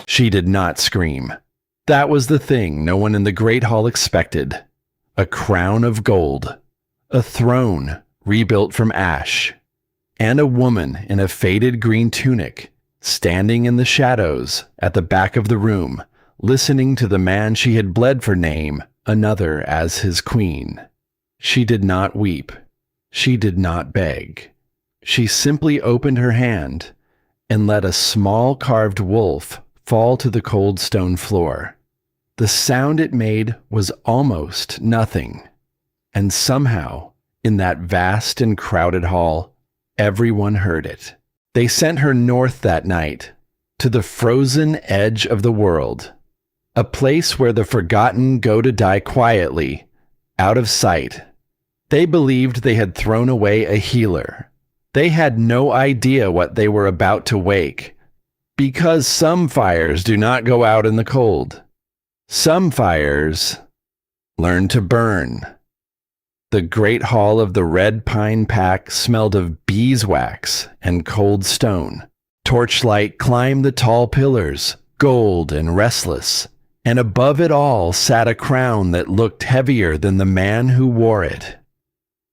She did not scream. That was the thing no one in the great hall expected. A crown of gold, a throne rebuilt from ash, and a woman in a faded green tunic, standing in the shadows at the back of the room, listening to the man she had bled for name another as his queen. She did not weep. She did not beg. She simply opened her hand and let a small carved wolf fall to the cold stone floor. The sound it made was almost nothing, and somehow, in that vast and crowded hall, everyone heard it. They sent her north that night, to the frozen edge of the world, a place where the forgotten go to die quietly, out of sight. They believed they had thrown away a healer. They had no idea what they were about to wake, because some fires do not go out in the cold. Some fires learn to burn. The great hall of the Red Pine Pack smelled of beeswax and cold stone. Torchlight climbed the tall pillars, gold and restless, and above it all sat a crown that looked heavier than the man who wore it.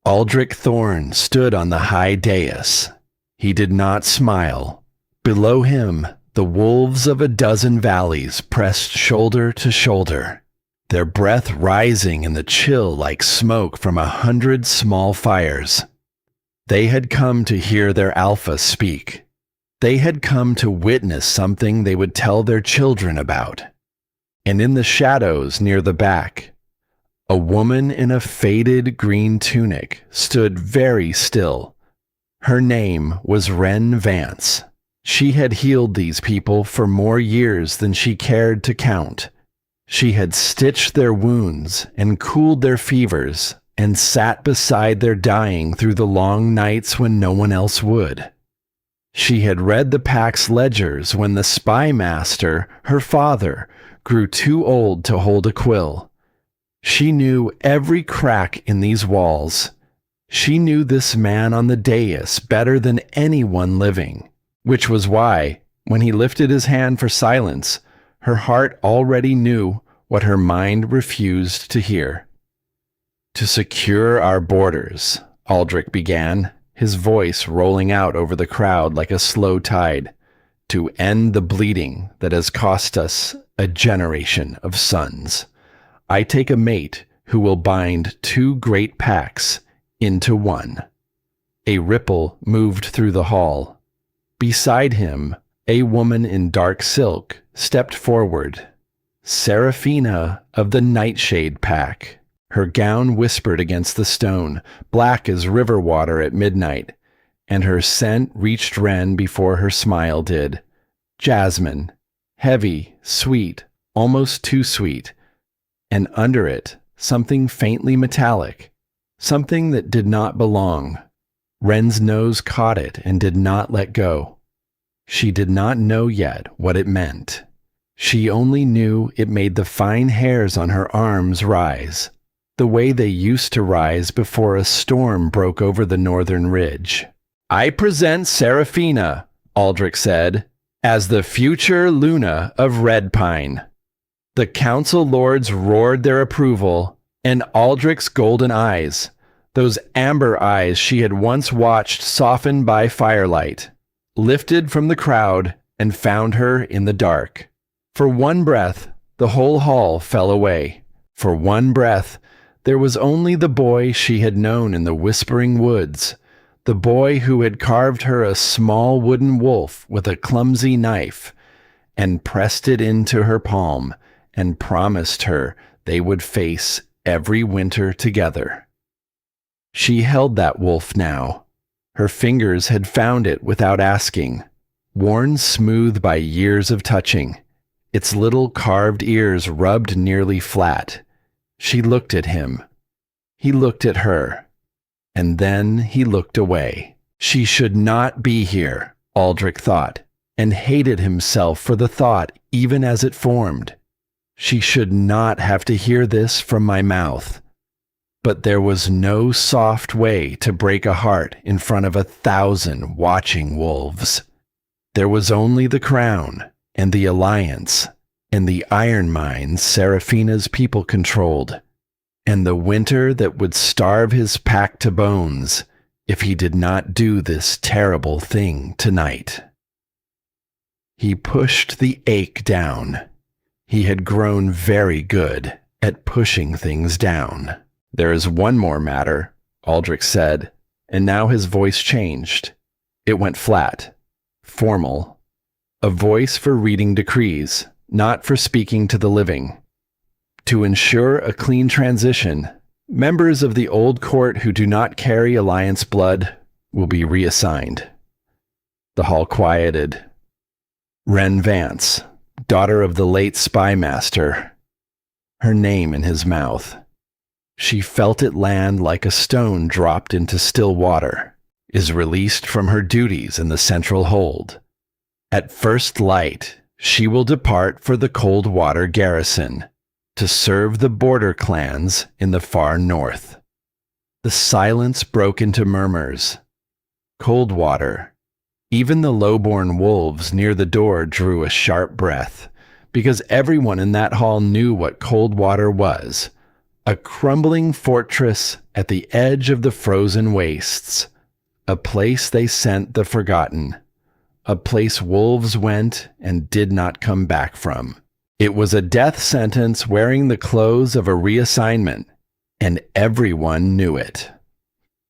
Aldrich Thorne stood on the high dais. He did not smile. Below him, the wolves of a dozen valleys pressed shoulder to shoulder, their breath rising in the chill like smoke from 100 small fires. They had come to hear their alpha speak. They had come to witness something they would tell their children about. And in the shadows near the back, a woman in a faded green tunic stood very still. Her name was Wren Vance. She had healed these people for more years than she cared to count. She had stitched their wounds and cooled their fevers and sat beside their dying through the long nights when no one else would. She had read the pack's ledgers when the spy master, her father, grew too old to hold a quill. She knew every crack in these walls. She knew this man on the dais better than anyone living, which was why, when he lifted his hand for silence, her heart already knew what her mind refused to hear. "To secure our borders," Aldrich began, his voice rolling out over the crowd like a slow tide, "to end the bleeding that has cost us a generation of sons, I take a mate who will bind 2 great packs into one." A ripple moved through the hall. Beside him, a woman in dark silk stepped forward. Seraphina of the Nightshade Pack. Her gown whispered against the stone, black as river water at midnight, and her scent reached Wren before her smile did. Jasmine, heavy, sweet, almost too sweet, and under it, something faintly metallic, something that did not belong. Wren's nose caught it and did not let go. She did not know yet what it meant. She only knew it made the fine hairs on her arms rise, the way they used to rise before a storm broke over the northern ridge. "I present Seraphina," Aldrich said, "as the future Luna of Red Pine." The council lords roared their approval, and Aldrich's golden eyes, those amber eyes she had once watched softened by firelight, lifted from the crowd and found her in the dark. For one breath, the whole hall fell away. For one breath, there was only the boy she had known in the Whispering Woods, the boy who had carved her a small wooden wolf with a clumsy knife, and pressed it into her palm, and promised her they would face every winter together. She held that wolf now. Her fingers had found it without asking, worn smooth by years of touching, its little carved ears rubbed nearly flat. She looked at him. He looked at her. And then he looked away. She should not be here, Aldrich thought, and hated himself for the thought even as it formed. She should not have to hear this from my mouth. But there was no soft way to break a heart in front of 1,000 watching wolves. There was only the crown, and the Alliance, and the iron mines Seraphina's people controlled, and the winter that would starve his pack to bones if he did not do this terrible thing tonight. He pushed the ache down. He had grown very good at pushing things down. There is one more matter, Aldrich said, and now his voice changed. It went flat, formal, a voice for reading decrees, not for speaking to the living. To ensure a clean transition, members of the old court who do not carry Alliance blood will be reassigned. The hall quieted. Wren Vance, daughter of the late spy master, her name in his mouth. She felt it land like a stone dropped into still water, is released from her duties in the central hold. At first light, she will depart for the Coldwater garrison to serve the border clans in the far north. The silence broke into murmurs. Coldwater. Even the low-born wolves near the door drew a sharp breath, because everyone in that hall knew what Coldwater was, a crumbling fortress at the edge of the frozen wastes, a place they sent the forgotten, a place wolves went and did not come back from. It was a death sentence wearing the clothes of a reassignment, and everyone knew it.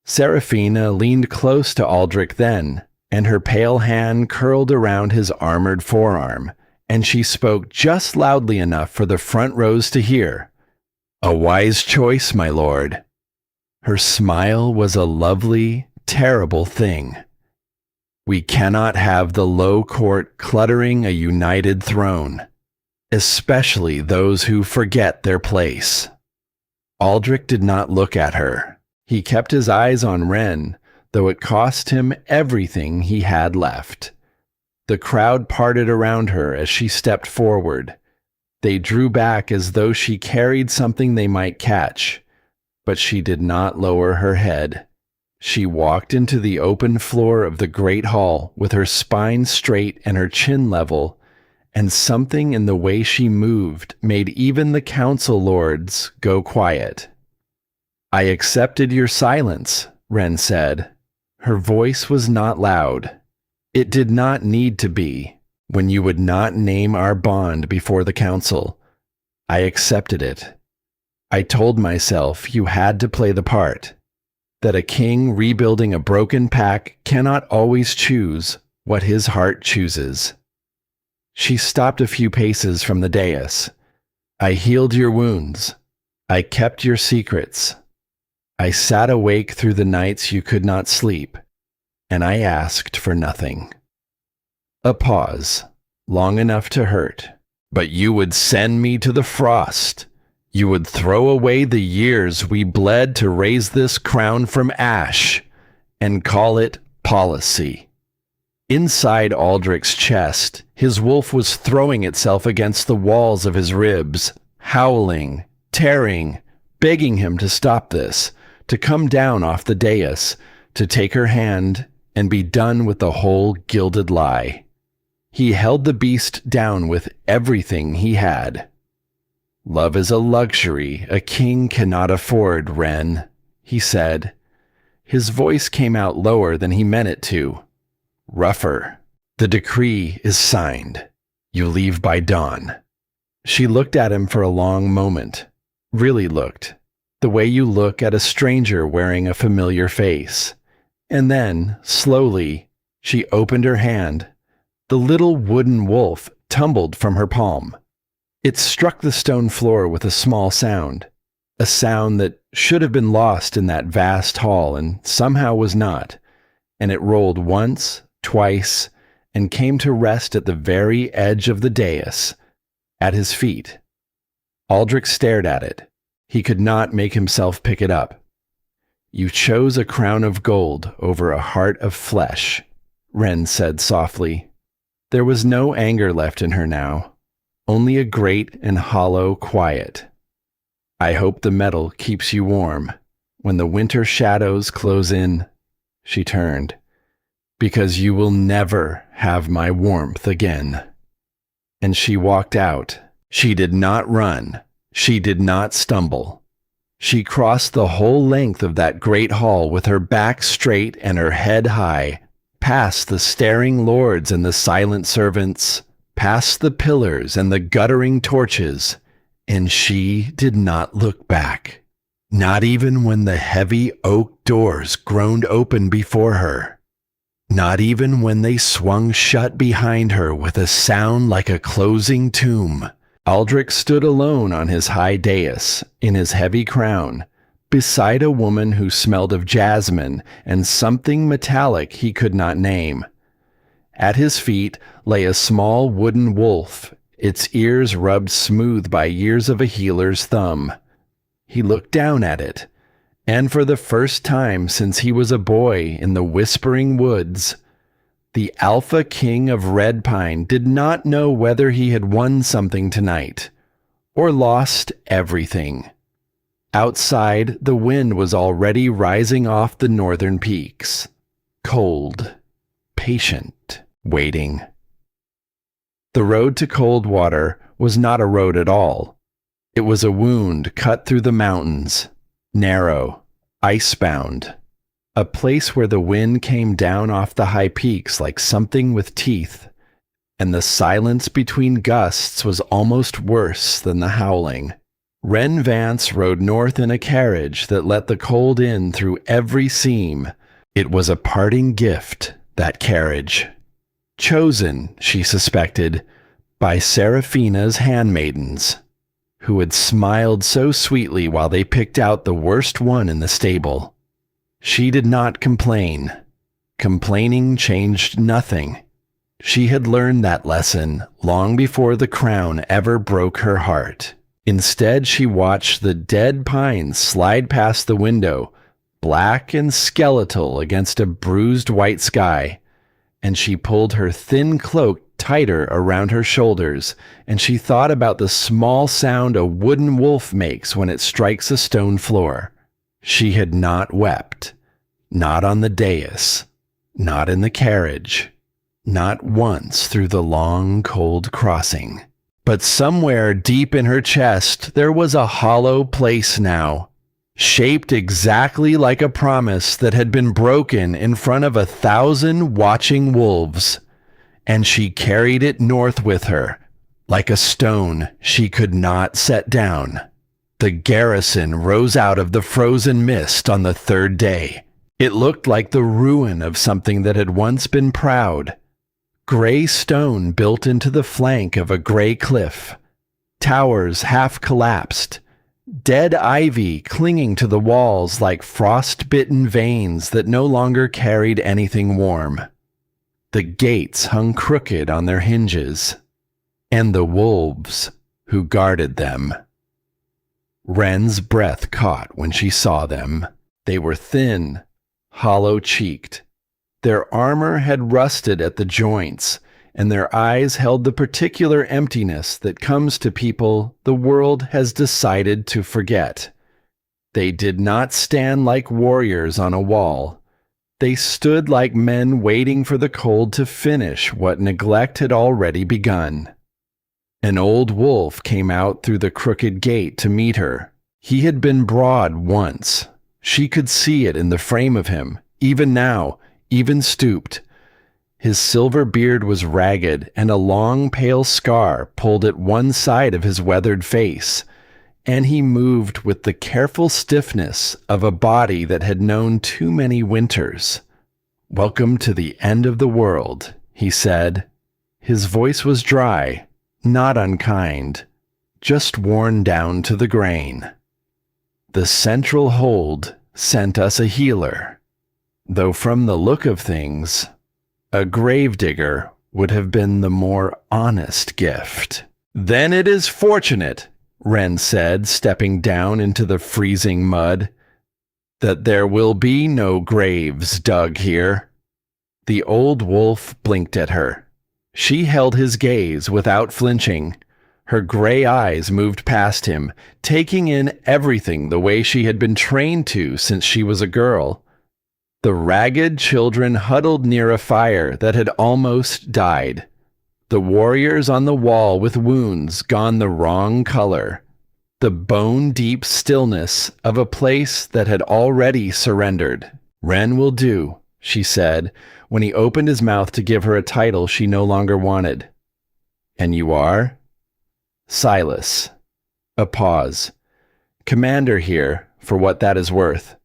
Seraphina leaned close to Aldrich then, and her pale hand curled around his armored forearm, and she spoke just loudly enough for the front rows to hear. "A wise choice, my lord." Her smile was a lovely, terrible thing. "We cannot have the low court cluttering a united throne, especially those who forget their place." Aldrich did not look at her. He kept his eyes on Wren, though it cost him everything he had left. The crowd parted around her as she stepped forward. They drew back as though she carried something they might catch, but she did not lower her head. She walked into the open floor of the great hall with her spine straight and her chin level, and something in the way she moved made even the council lords go quiet. "I accepted your silence," Wren said. Her voice was not loud. It did not need to be, when you would not name our bond before the council. I accepted it. I told myself you had to play the part, that a king rebuilding a broken pack cannot always choose what his heart chooses. She stopped a few paces from the dais. I healed your wounds. I kept your secrets. I sat awake through the nights you could not sleep, and I asked for nothing. A pause, long enough to hurt. But you would send me to the frost. You would throw away the years we bled to raise this crown from ash, and call it policy. Inside Aldrich's chest, his wolf was throwing itself against the walls of his ribs, howling, tearing, begging him to stop this, to come down off the dais, to take her hand and be done with the whole gilded lie. He held the beast down with everything he had. "Love is a luxury a king cannot afford, Wren," he said. His voice came out lower than he meant it to. Rougher. "The decree is signed. You leave by dawn." She looked at him for a long moment. Really looked. The way you look at a stranger wearing a familiar face. And then, slowly, she opened her hand. The little wooden wolf tumbled from her palm. It struck the stone floor with a small sound, a sound that should have been lost in that vast hall and somehow was not, and it rolled once, twice, and came to rest at the very edge of the dais, at his feet. Aldrich stared at it. He could not make himself pick it up. "You chose a crown of gold over a heart of flesh," Wren said softly. There was no anger left in her now, only a great and hollow quiet. "I hope the metal keeps you warm when the winter shadows close in." She turned. "Because you will never have my warmth again." and she walked out. She did not run. She did not stumble. She crossed the whole length of that great hall with her back straight and her head high, past the staring lords and the silent servants, past the pillars and the guttering torches, and she did not look back. Not even when the heavy oak doors groaned open before her. Not even when they swung shut behind her with a sound like a closing tomb. Aldrich stood alone on his high dais, in his heavy crown, beside a woman who smelled of jasmine and something metallic he could not name. At his feet lay a small wooden wolf, its ears rubbed smooth by years of a healer's thumb. He looked down at it, and for the first time since he was a boy in the Whispering Woods, the Alpha King of Red Pine did not know whether he had won something tonight, or lost everything. Outside, the wind was already rising off the northern peaks. Cold, patient, waiting. The road to Coldwater was not a road at all. It was a wound cut through the mountains, narrow, icebound, a place where the wind came down off the high peaks like something with teeth, and the silence between gusts was almost worse than the howling. Wren Vance rode north in a carriage that let the cold in through every seam. It was a parting gift, that carriage. Chosen, she suspected, by Seraphina's handmaidens, who had smiled so sweetly while they picked out the worst one in the stable. She did not complain. Complaining changed nothing. She had learned that lesson long before the crown ever broke her heart. Instead, she watched the dead pines slide past the window, black and skeletal against a bruised white sky, and she pulled her thin cloak tighter around her shoulders, and she thought about the small sound a wooden wolf makes when it strikes a stone floor. She had not wept, not on the dais, not in the carriage, not once through the long, cold crossing. But somewhere deep in her chest there was a hollow place now, shaped exactly like a promise that had been broken in front of 1,000 watching wolves. And she carried it north with her, like a stone she could not set down. The garrison rose out of the frozen mist on the third day. It looked like the ruin of something that had once been proud. Gray stone built into the flank of a gray cliff. Towers half collapsed. Dead ivy clinging to the walls like frost-bitten veins that no longer carried anything warm. The gates hung crooked on their hinges, and the wolves who guarded them. Wren's breath caught when she saw them. They were thin, hollow-cheeked. Their armor had rusted at the joints, and their eyes held the particular emptiness that comes to people the world has decided to forget. They did not stand like warriors on a wall. They stood like men waiting for the cold to finish what neglect had already begun. An old wolf came out through the crooked gate to meet her. He had been broad once. She could see it in the frame of him, even now, even stooped. His silver beard was ragged, and a long pale scar pulled at one side of his weathered face, and he moved with the careful stiffness of a body that had known too many winters. "Welcome to the end of the world," he said. His voice was dry, not unkind, just worn down to the grain. "The central hold sent us a healer, though from the look of things, a gravedigger would have been the more honest gift." "Then it is fortunate," Wren said, stepping down into the freezing mud, "that there will be no graves dug here." The old wolf blinked at her. She held his gaze without flinching. Her gray eyes moved past him, taking in everything the way she had been trained to since she was a girl. The ragged children huddled near a fire that had almost died. The warriors on the wall with wounds gone the wrong color. The bone-deep stillness of a place that had already surrendered. Ren will do, she said, when he opened his mouth to give her a title she no longer wanted. And you are? Silas. A pause. Commander here, for what that is worth.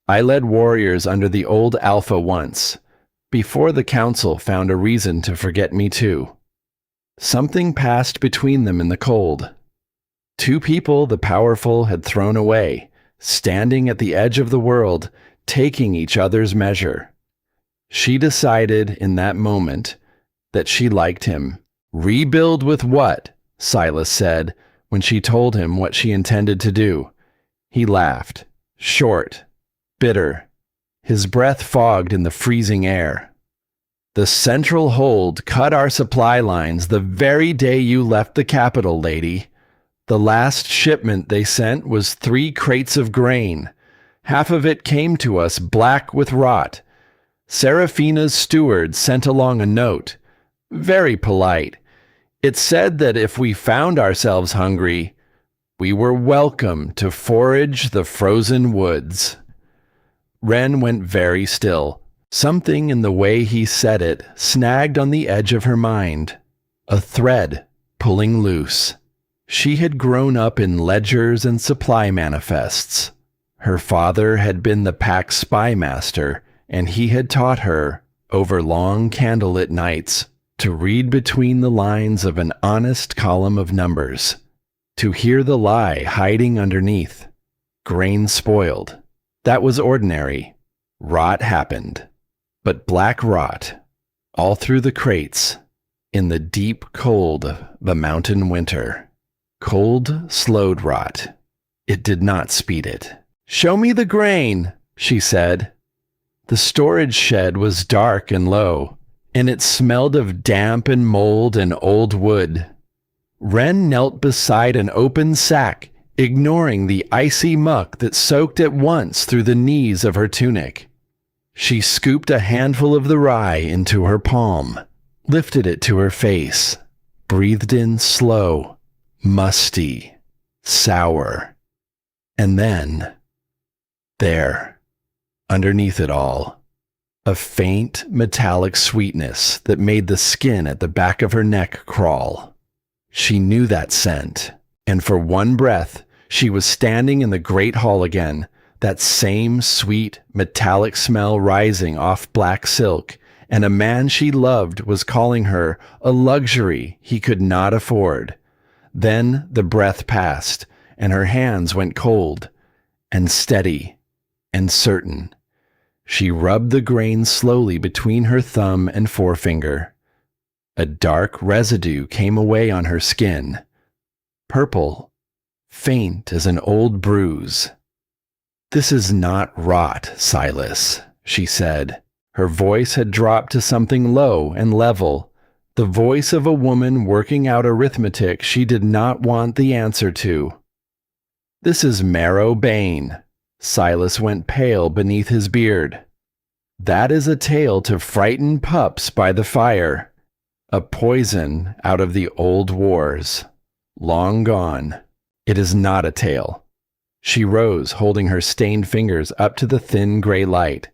I led warriors under the old Alpha once, before the council found a reason to forget me too. Something passed between them in the cold. Two people the powerful had thrown away, standing at the edge of the world, taking each other's measure. She decided in that moment that she liked him. Rebuild with what? Silas said, when she told him what she intended to do. He laughed, short, bitter, his breath fogged in the freezing air. The Central Hold cut our supply lines the very day you left the capital, lady. The last shipment they sent was 3 crates of grain. Half of it came to us black with rot. Seraphina's steward sent along a note. Very polite. It said that if we found ourselves hungry, we were welcome to forage the frozen woods. Ren went very still. Something in the way he said it snagged on the edge of her mind. A thread pulling loose. She had grown up in ledgers and supply manifests. Her father had been the pack spy master, and he had taught her, over long candlelit nights, to read between the lines of an honest column of numbers, to hear the lie hiding underneath. Grain spoiled. That was ordinary. Rot happened. But black rot, all through the crates, in the deep cold of the mountain winter. Cold slowed rot. It did not speed it. Show me the grain, she said. The storage shed was dark and low, and it smelled of damp and mold and old wood. Ren knelt beside an open sack, ignoring the icy muck that soaked at once through the knees of her tunic. She scooped a handful of the rye into her palm, lifted it to her face, breathed in slow, musty, sour, and then, there, underneath it all, a faint metallic sweetness that made the skin at the back of her neck crawl. She knew that scent, and for one breath, she was standing in the great hall again, that same sweet, metallic smell rising off black silk, and a man she loved was calling her a luxury he could not afford. Then the breath passed, and her hands went cold, and steady, and certain. She rubbed the grain slowly between her thumb and forefinger. A dark residue came away on her skin, purple, faint as an old bruise. This is not rot, Silas, she said. Her voice had dropped to something low and level, the voice of a woman working out arithmetic she did not want the answer to. This is marrow bane. Silas went pale beneath his beard. That is a tale to frighten pups by the fire, a poison out of the old wars, long gone. It is not a tale. She rose, holding her stained fingers up to the thin gray light.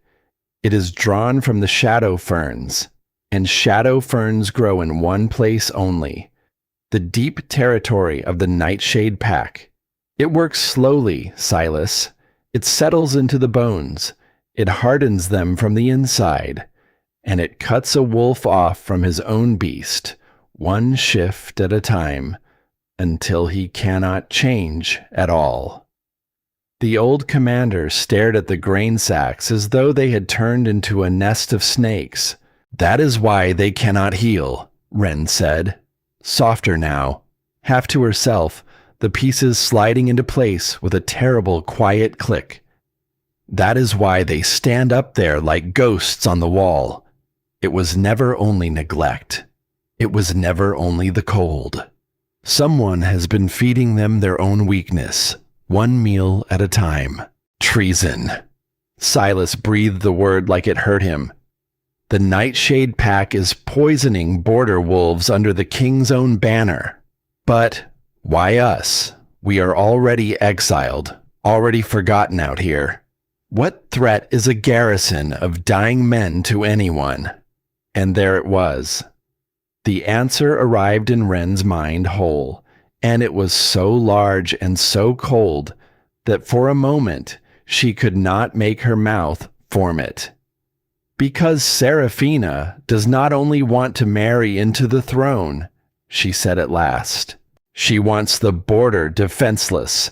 It is drawn from the shadow ferns, and shadow ferns grow in one place only, the deep territory of the nightshade pack. It works slowly, Silas. It settles into the bones. It hardens them from the inside, and it cuts a wolf off from his own beast, one shift at a time, until he cannot change at all. The old commander stared at the grain sacks as though they had turned into a nest of snakes. That is why they cannot heal, Ren said. Softer now, half to herself, the pieces sliding into place with a terrible quiet click. That is why they stand up there like ghosts on the wall. It was never only neglect. It was never only the cold. Someone has been feeding them their own weakness, one meal at a time. Treason. Silas breathed the word like it hurt him. The Nightshade Pack is poisoning border wolves under the king's own banner. But why us? We are already exiled, already forgotten out here. What threat is a garrison of dying men to anyone? And there it was. The answer arrived in Wren's mind whole, and it was so large and so cold that for a moment she could not make her mouth form it. Because Seraphina does not only want to marry into the throne, she said at last. She wants the border defenseless,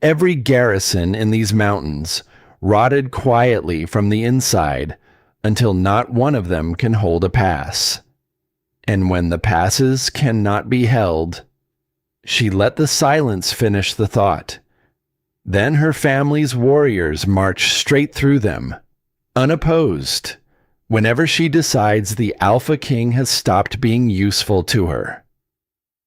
every garrison in these mountains, rotted quietly from the inside until not one of them can hold a pass. And when the passes cannot be held, she let the silence finish the thought. Then her family's warriors march straight through them, unopposed, whenever she decides the Alpha King has stopped being useful to her.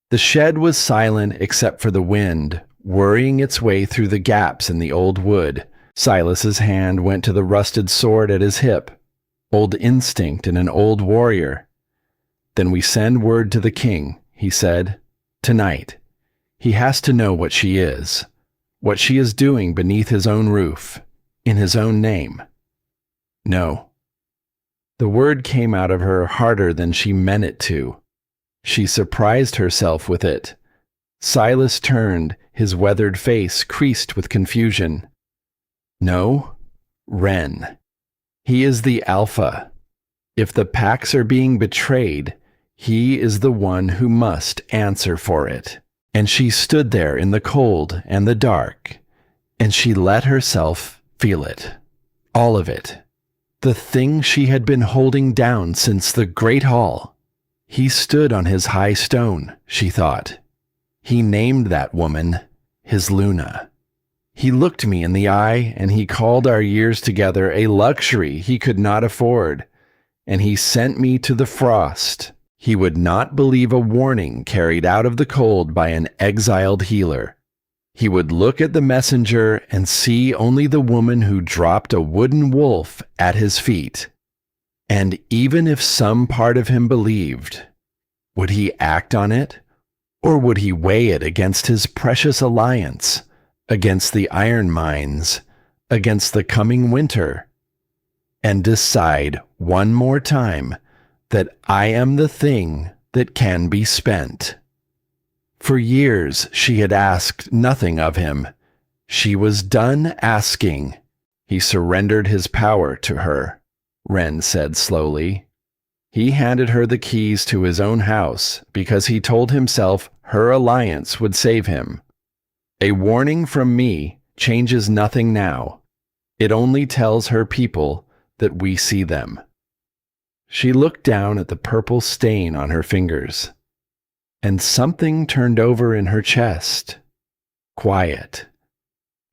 The shed was silent except for the wind, worrying its way through the gaps in the old wood. Silas's hand went to the rusted sword at his hip, old instinct in an old warrior. Then we send word to the king, he said. Tonight. He has to know what she is doing beneath his own roof, in his own name. No. The word came out of her harder than she meant it to. She surprised herself with it. Silas turned, his weathered face creased with confusion. No, Wren. He is the Alpha. If the packs are being betrayed, he is the one who must answer for it. And she stood there in the cold and the dark, and she let herself feel it. All of it. The thing she had been holding down since the Great Hall. He stood on his high stone, she thought. He named that woman his Luna. He looked me in the eye, and he called our years together a luxury he could not afford, and he sent me to the frost. He would not believe a warning carried out of the cold by an exiled healer. He would look at the messenger and see only the woman who dropped a wooden wolf at his feet. And even if some part of him believed, would he act on it? Or would he weigh it against his precious alliance, against the iron mines, against the coming winter, and decide one more time that I am the thing that can be spent? For years she had asked nothing of him. She was done asking. He surrendered his power to her, Wren said slowly. He handed her the keys to his own house because he told himself her alliance would save him. A warning from me changes nothing now. It only tells her people that we see them. She looked down at the purple stain on her fingers, and something turned over in her chest. Quiet.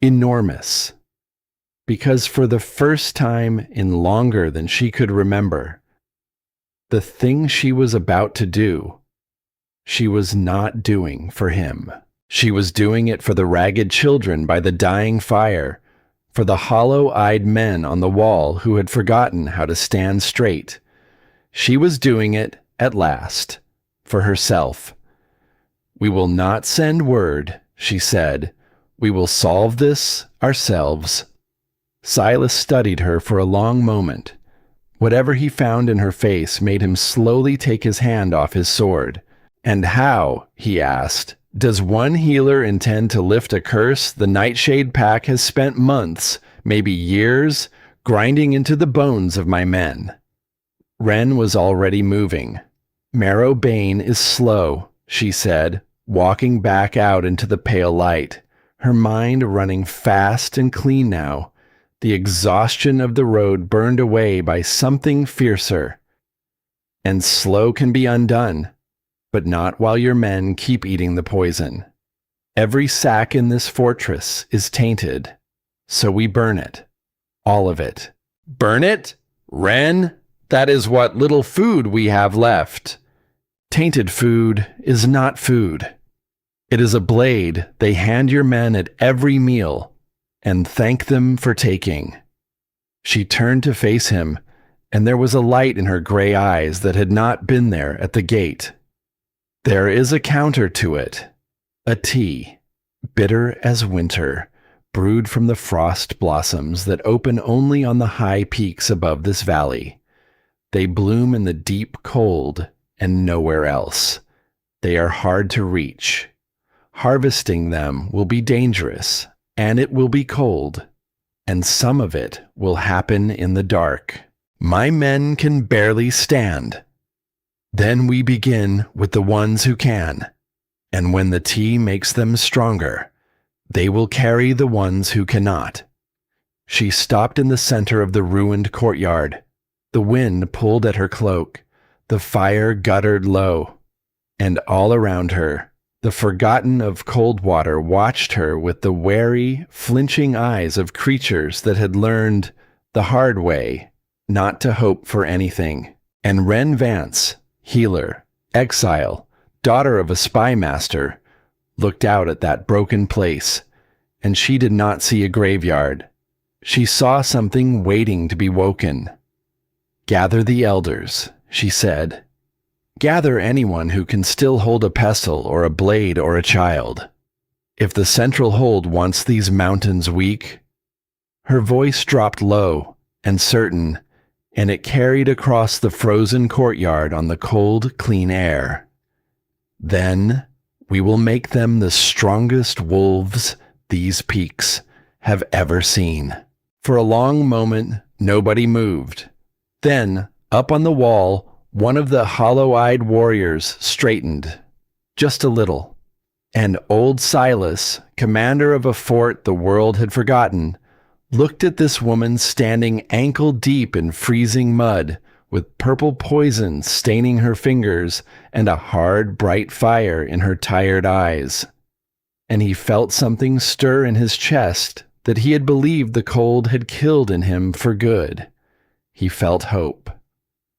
Enormous. Because for the first time in longer than she could remember, the thing she was about to do, she was not doing for him. She was doing it for the ragged children by the dying fire, for the hollow-eyed men on the wall who had forgotten how to stand straight. She was doing it, at last, for herself. We will not send word, she said. We will solve this ourselves. Silas studied her for a long moment. Whatever he found in her face made him slowly take his hand off his sword. And how, he asked, does one healer intend to lift a curse the Nightshade Pack has spent months, maybe years, grinding into the bones of my men? Wren was already moving. Marrow Bane is slow, she said, walking back out into the pale light, her mind running fast and clean now, the exhaustion of the road burned away by something fiercer. And slow can be undone, but not while your men keep eating the poison. Every sack in this fortress is tainted, so we burn it. All of it. Burn it? Wren? That is what little food we have left. Tainted food is not food. It is a blade they hand your men at every meal, and thank them for taking. She turned to face him, and there was a light in her gray eyes that had not been there at the gate. There is a counter to it, a tea, bitter as winter, brewed from the frost blossoms that open only on the high peaks above this valley. They bloom in the deep cold and nowhere else. They are hard to reach. Harvesting them will be dangerous, and it will be cold, and some of it will happen in the dark. My men can barely stand. Then we begin with the ones who can, and when the tea makes them stronger, they will carry the ones who cannot. She stopped in the center of the ruined courtyard. The wind pulled at her cloak. The fire guttered low. And all around her, the forgotten of Coldwater watched her with the wary, flinching eyes of creatures that had learned the hard way not to hope for anything. And Wren Vance, healer, exile, daughter of a spy master, looked out at that broken place, and she did not see a graveyard. She saw something waiting to be woken. "Gather the elders," she said. "Gather anyone who can still hold a pestle or a blade or a child. If the central hold wants these mountains weak." Her voice dropped low and certain, and it carried across the frozen courtyard on the cold, clean air. "Then we will make them the strongest wolves these peaks have ever seen." For a long moment, nobody moved. Then, up on the wall, one of the hollow-eyed warriors straightened, just a little, and old Silas, commander of a fort the world had forgotten, looked at this woman standing ankle-deep in freezing mud, with purple poison staining her fingers and a hard, bright fire in her tired eyes. And he felt something stir in his chest that he had believed the cold had killed in him for good. He felt hope.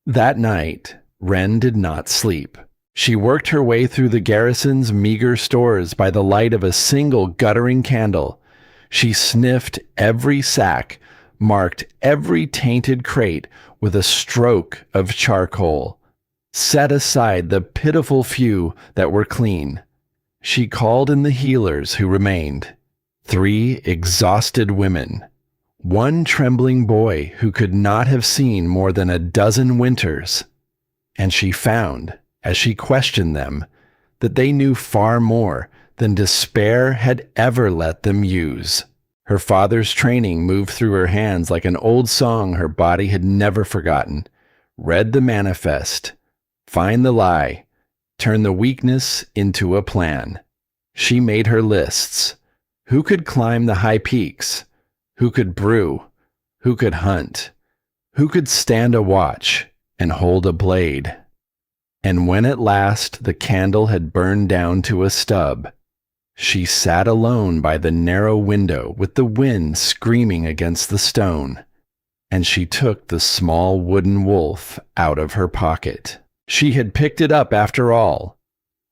That night, Wren did not sleep. She worked her way through the garrison's meager stores by the light of a single guttering candle. She sniffed every sack, marked every tainted crate with a stroke of charcoal, set aside the pitiful few that were clean. She called in the healers who remained, 3 exhausted women, 1 trembling boy who could not have seen more than a dozen winters. And she found, as she questioned them, that they knew far more than despair had ever let them use. Her father's training moved through her hands like an old song her body had never forgotten. Read the manifest, find the lie, turn the weakness into a plan. She made her lists. Who could climb the high peaks? Who could brew? Who could hunt? Who could stand a watch and hold a blade? And when at last the candle had burned down to a stub, she sat alone by the narrow window with the wind screaming against the stone, and she took the small wooden wolf out of her pocket. She had picked it up after all.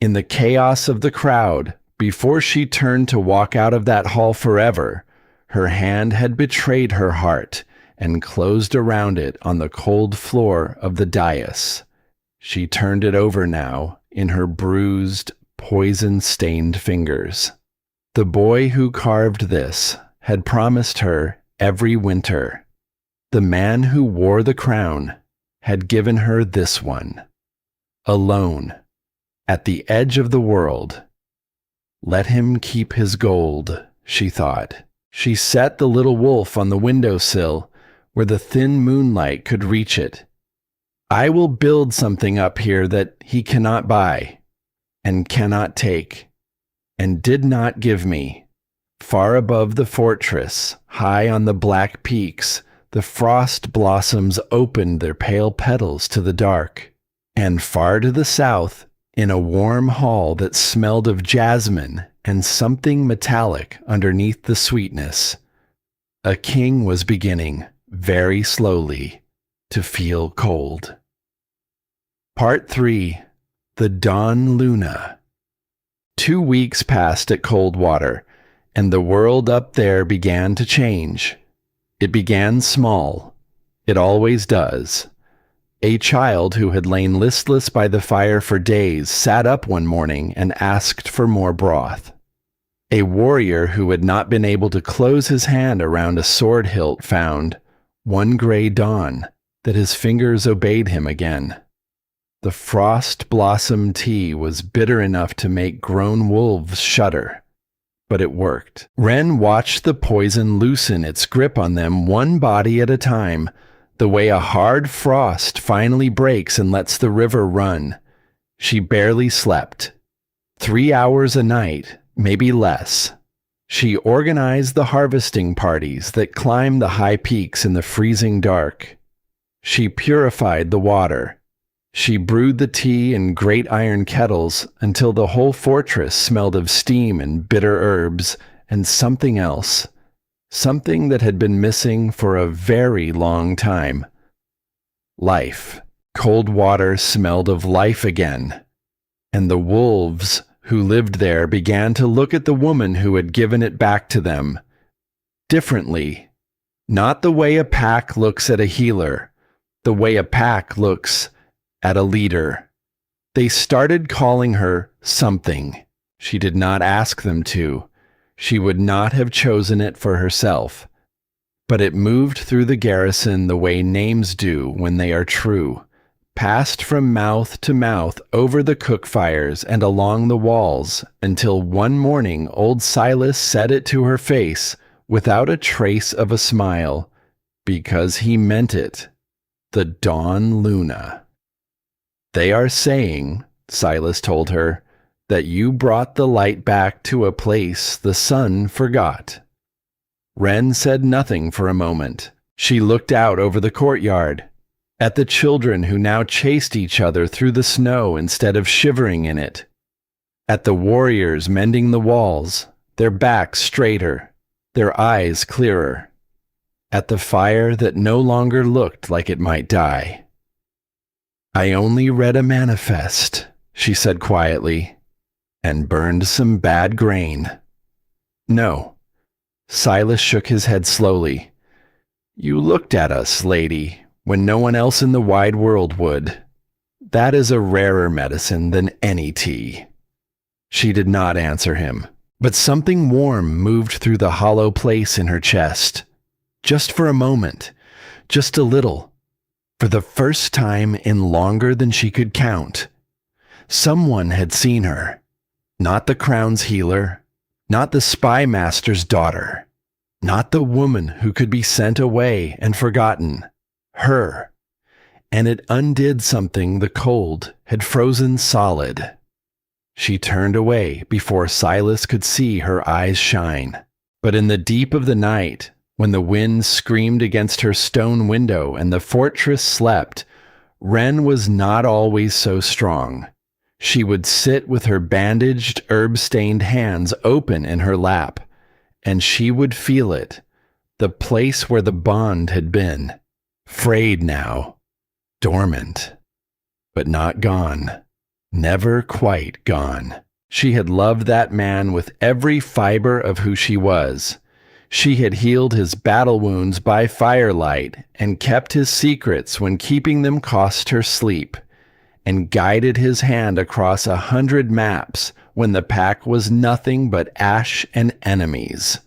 In the chaos of the crowd, before she turned to walk out of that hall forever, her hand had betrayed her heart and closed around it on the cold floor of the dais. She turned it over now in her bruised, poison-stained fingers. The boy who carved this had promised her every winter. The man who wore the crown had given her this one. Alone, at the edge of the world. Let him keep his gold, she thought. She set the little wolf on the windowsill where the thin moonlight could reach it. I will build something up here that he cannot buy, and cannot take, and did not give me. Far above the fortress, high on the black peaks, the frost blossoms opened their pale petals to the dark. And far to the south, in a warm hall that smelled of jasmine and something metallic underneath the sweetness, a king was beginning, very slowly, to feel cold. Part 3. The Dawn Luna. 2 weeks passed at Coldwater, and the world up there began to change. It began small. It always does. A child who had lain listless by the fire for days sat up one morning and asked for more broth. A warrior who had not been able to close his hand around a sword hilt found, one gray dawn, that his fingers obeyed him again. The frost blossom tea was bitter enough to make grown wolves shudder, but it worked. Wren watched the poison loosen its grip on them one body at a time, the way a hard frost finally breaks and lets the river run. She barely slept. 3 hours a night, maybe less. She organized the harvesting parties that climbed the high peaks in the freezing dark. She purified the water. She brewed the tea in great iron kettles until the whole fortress smelled of steam and bitter herbs and something else. Something that had been missing for a very long time. Life. Cold water smelled of life again. And the wolves who lived there began to look at the woman who had given it back to them differently. Not the way a pack looks at a healer, the way a pack looks at a leader. They started calling her something. She did not ask them to. She would not have chosen it for herself. But it moved through the garrison the way names do when they are true, passed from mouth to mouth over the cook fires and along the walls, until one morning old Silas said it to her face without a trace of a smile, because he meant it. The Dawn Luna. They are saying, Silas told her, that you brought the light back to a place the sun forgot. Wren said nothing for a moment. She looked out over the courtyard, at the children who now chased each other through the snow instead of shivering in it, at the warriors mending the walls, their backs straighter, their eyes clearer, at the fire that no longer looked like it might die. I only read a manifest, she said quietly, and burned some bad grain. No. Silas shook his head slowly. You looked at us, lady, when no one else in the wide world would. That is a rarer medicine than any tea. She did not answer him, but something warm moved through the hollow place in her chest. Just for a moment, just a little, for the first time in longer than she could count. Someone had seen her. Not the crown's healer, not the spy master's daughter, not the woman who could be sent away and forgotten. Her. And it undid something the cold had frozen solid. She turned away before Silas could see her eyes shine. But in the deep of the night, when the wind screamed against her stone window and the fortress slept, Wren was not always so strong. She would sit with her bandaged, herb-stained hands open in her lap, and she would feel it, the place where the bond had been, frayed now, dormant, but not gone, never quite gone. She had loved that man with every fiber of who she was. She had healed his battle wounds by firelight and kept his secrets when keeping them cost her sleep, and guided his hand across 100 maps when the pack was nothing but ash and enemies.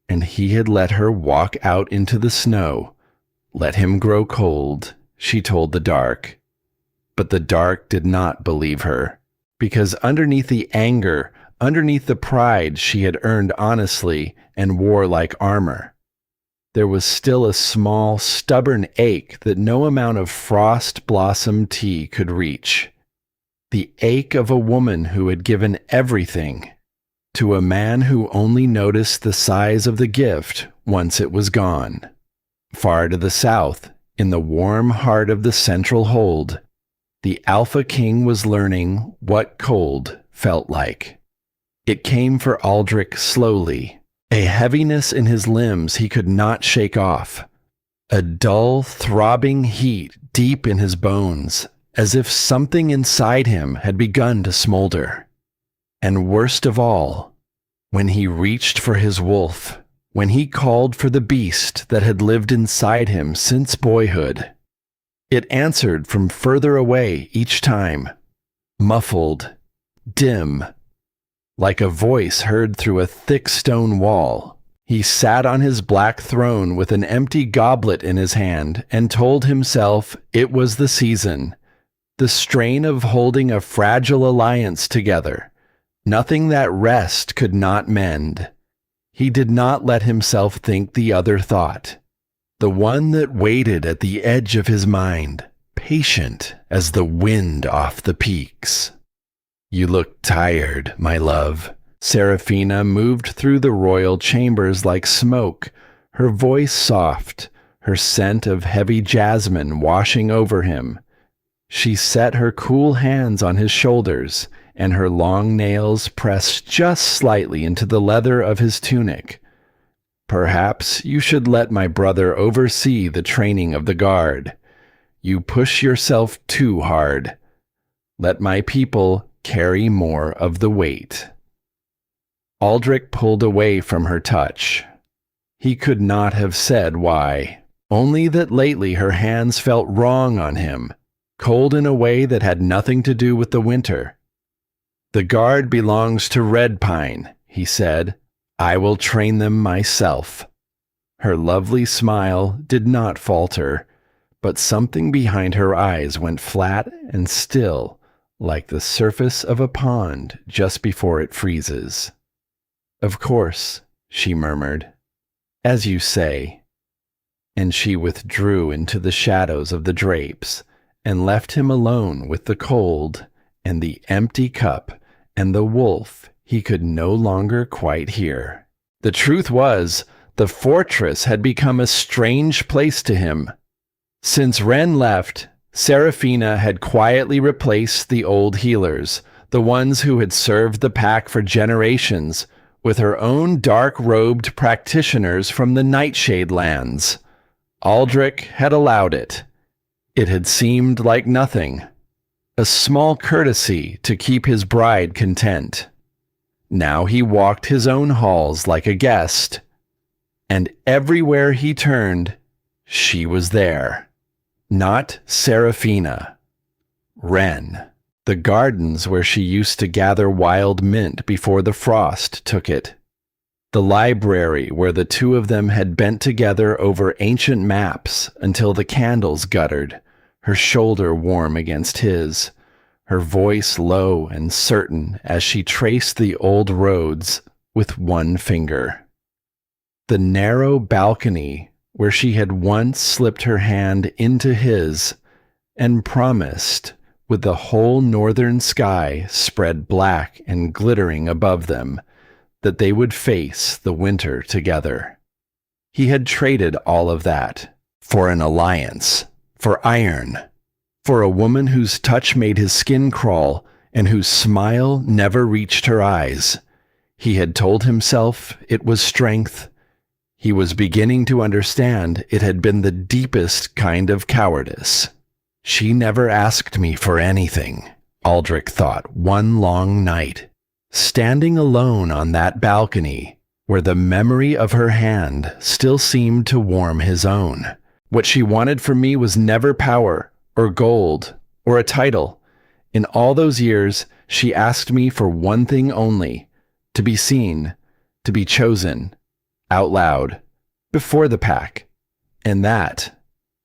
And he had let her walk out into the snow, let him grow cold, she told the dark. But the dark did not believe her, because underneath the anger, underneath the pride she had earned honestly and wore like armor, there was still a small, stubborn ache that no amount of frost blossom tea could reach. The ache of a woman who had given everything to a man who only noticed the size of the gift once it was gone. Far to the south, in the warm heart of the central hold, the Alpha King was learning what cold felt like. It came for Aldrich slowly, a heaviness in his limbs he could not shake off, a dull, throbbing heat deep in his bones, as if something inside him had begun to smolder. And worst of all, when he reached for his wolf, when he called for the beast that had lived inside him since boyhood. It answered from further away each time, muffled, dim, like a voice heard through a thick stone wall. He sat on his black throne with an empty goblet in his hand and told himself it was the season, the strain of holding a fragile alliance together, nothing that rest could not mend. He did not let himself think the other thought, the one that waited at the edge of his mind, patient as the wind off the peaks. "You look tired, my love." Seraphina moved through the royal chambers like smoke, her voice soft, her scent of heavy jasmine washing over him. She set her cool hands on his shoulders, and her long nails pressed just slightly into the leather of his tunic. "Perhaps you should let my brother oversee the training of the guard. You push yourself too hard. Let my people carry more of the weight." Aldrich pulled away from her touch. He could not have said why, only that lately her hands felt wrong on him, cold in a way that had nothing to do with the winter. "The guard belongs to Red Pine," he said. "I will train them myself." Her lovely smile did not falter, but something behind her eyes went flat and still, like the surface of a pond just before it freezes. "Of course," she murmured, "as you say." And she withdrew into the shadows of the drapes and left him alone with the cold and the empty cup and the wolf he could no longer quite hear. The truth was, the fortress had become a strange place to him. Since Ren left, Seraphina had quietly replaced the old healers, the ones who had served the pack for generations, with her own dark-robed practitioners from the Nightshade lands. Aldrich had allowed it. It had seemed like nothing, a small courtesy to keep his bride content. Now he walked his own halls like a guest, and everywhere he turned, she was there. Not Seraphina. Ren. The gardens where she used to gather wild mint before the frost took it. The library where the two of them had bent together over ancient maps until the candles guttered, her shoulder warm against his, her voice low and certain as she traced the old roads with one finger. The narrow balcony where she had once slipped her hand into his and promised, with the whole northern sky spread black and glittering above them, that they would face the winter together. He had traded all of that for an alliance, for iron, for a woman whose touch made his skin crawl and whose smile never reached her eyes. He had told himself it was strength. He was beginning to understand it had been the deepest kind of cowardice. She never asked me for anything, Aldrich thought one long night, standing alone on that balcony where the memory of her hand still seemed to warm his own. What she wanted from me was never power or gold or a title. In all those years, she asked me for one thing only, to be seen, to be chosen, out loud, before the pack. And that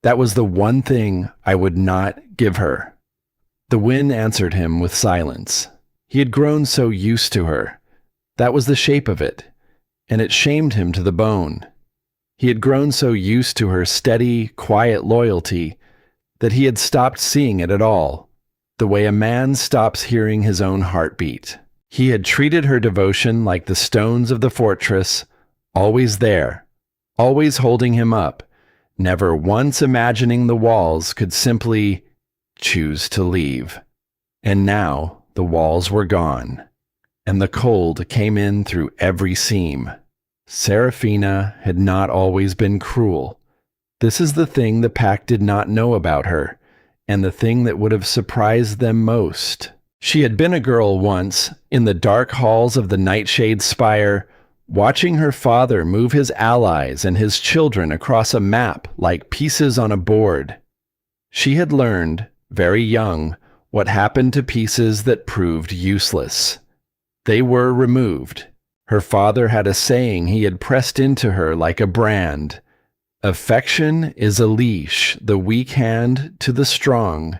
was the one thing I would not give her. The wind answered him with silence. He had grown so used to her. That was the shape of it, and it shamed him to the bone. He had grown so used to her steady, quiet loyalty that he had stopped seeing it at all, the way a man stops hearing his own heartbeat. He had treated her devotion like the stones of the fortress, always there, always holding him up, never once imagining the walls could simply choose to leave. And now the walls were gone, and the cold came in through every seam. Seraphina had not always been cruel. This is the thing the pack did not know about her, and the thing that would have surprised them most. She had been a girl once, in the dark halls of the Nightshade Spire, watching her father move his allies and his children across a map like pieces on a board. She had learned, very young, what happened to pieces that proved useless. They were removed. Her father had a saying he had pressed into her like a brand. Affection is a leash, the weak hand to the strong.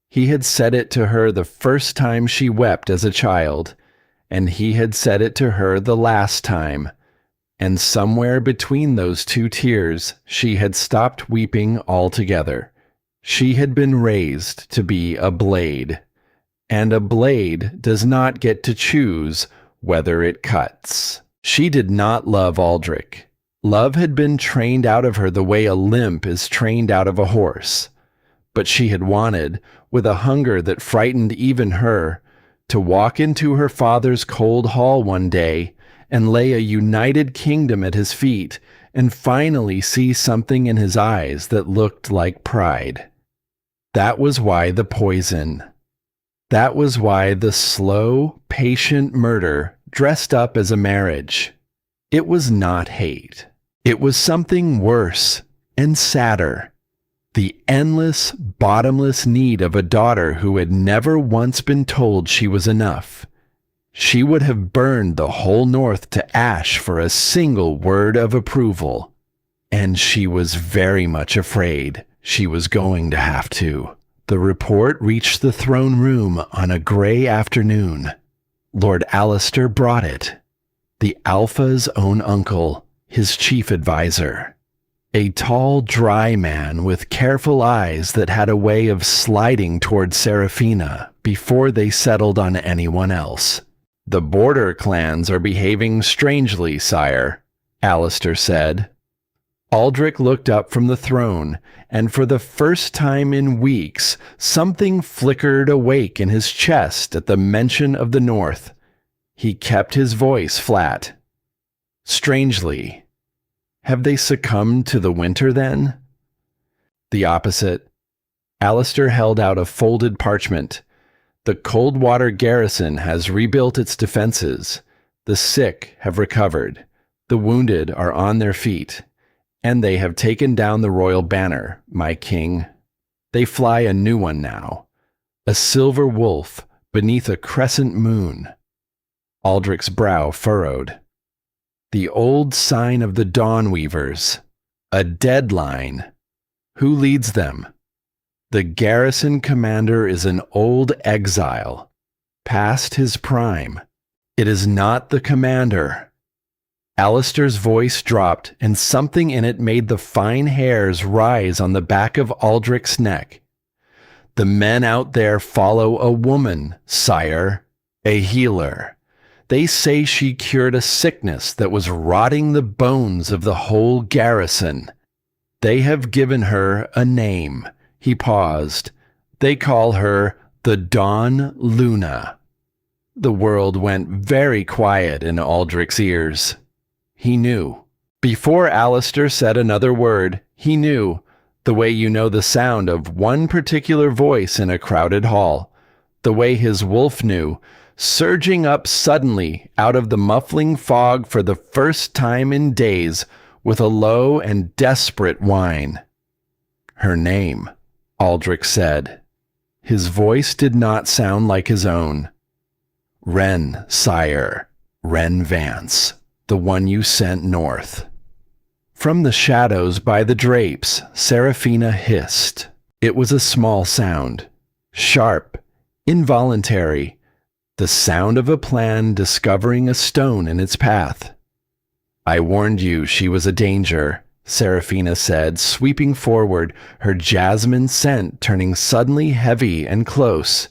He had said it to her the first time she wept as a child, and he had said it to her the last time. And somewhere between those two tears, she had stopped weeping altogether. She had been raised to be a blade, and a blade does not get to choose whether it cuts. She did not love Aldrich. Love had been trained out of her the way a limp is trained out of a horse. But she had wanted, with a hunger that frightened even her, to walk into her father's cold hall one day and lay a united kingdom at his feet and finally see something in his eyes that looked like pride. That was why the poison. That was why the slow, patient murder dressed up as a marriage. It was not hate. It was something worse and sadder. The endless, bottomless need of a daughter who had never once been told she was enough. She would have burned the whole North to ash for a single word of approval. And she was very much afraid she was going to have to. The report reached the throne room on a gray afternoon. Lord Alistair brought it. The Alpha's own uncle, his chief advisor. A tall, dry man with careful eyes that had a way of sliding toward Seraphina before they settled on anyone else. "The border clans are behaving strangely, sire," Alistair said. Aldrich looked up from the throne, and for the first time in weeks, something flickered awake in his chest at the mention of the North. He kept his voice flat. "Strangely. Have they succumbed to the winter, then?" The opposite. Alistair held out a folded parchment. "The Coldwater garrison has rebuilt its defenses. The sick have recovered. The wounded are on their feet. And they have taken down the royal banner, my king. They fly a new one now. A silver wolf beneath a crescent moon." Aldrich's brow furrowed. "The old sign of the Dawn Weavers. A deadline. Who leads them? The garrison commander is an old exile, past his prime. It is not the commander." Alistair's voice dropped, and something in it made the fine hairs rise on the back of Aldrich's neck. "The men out there follow a woman, sire, a healer. They say she cured a sickness that was rotting the bones of the whole garrison. They have given her a name." He paused. "They call her the Dawn Luna." The world went very quiet in Aldrich's ears. He knew. Before Alistair said another word, he knew, the way you know the sound of one particular voice in a crowded hall, the way his wolf knew, surging up suddenly out of the muffling fog for the first time in days with a low and desperate whine. "Her name," Aldrich said. His voice did not sound like his own. "Wren, sire, Wren Vance. The one you sent north." From the shadows by the drapes, Seraphina hissed. It was a small sound, sharp, involuntary, the sound of a plan discovering a stone in its path. "I warned you she was a danger," Seraphina said, sweeping forward, her jasmine scent turning suddenly heavy and close.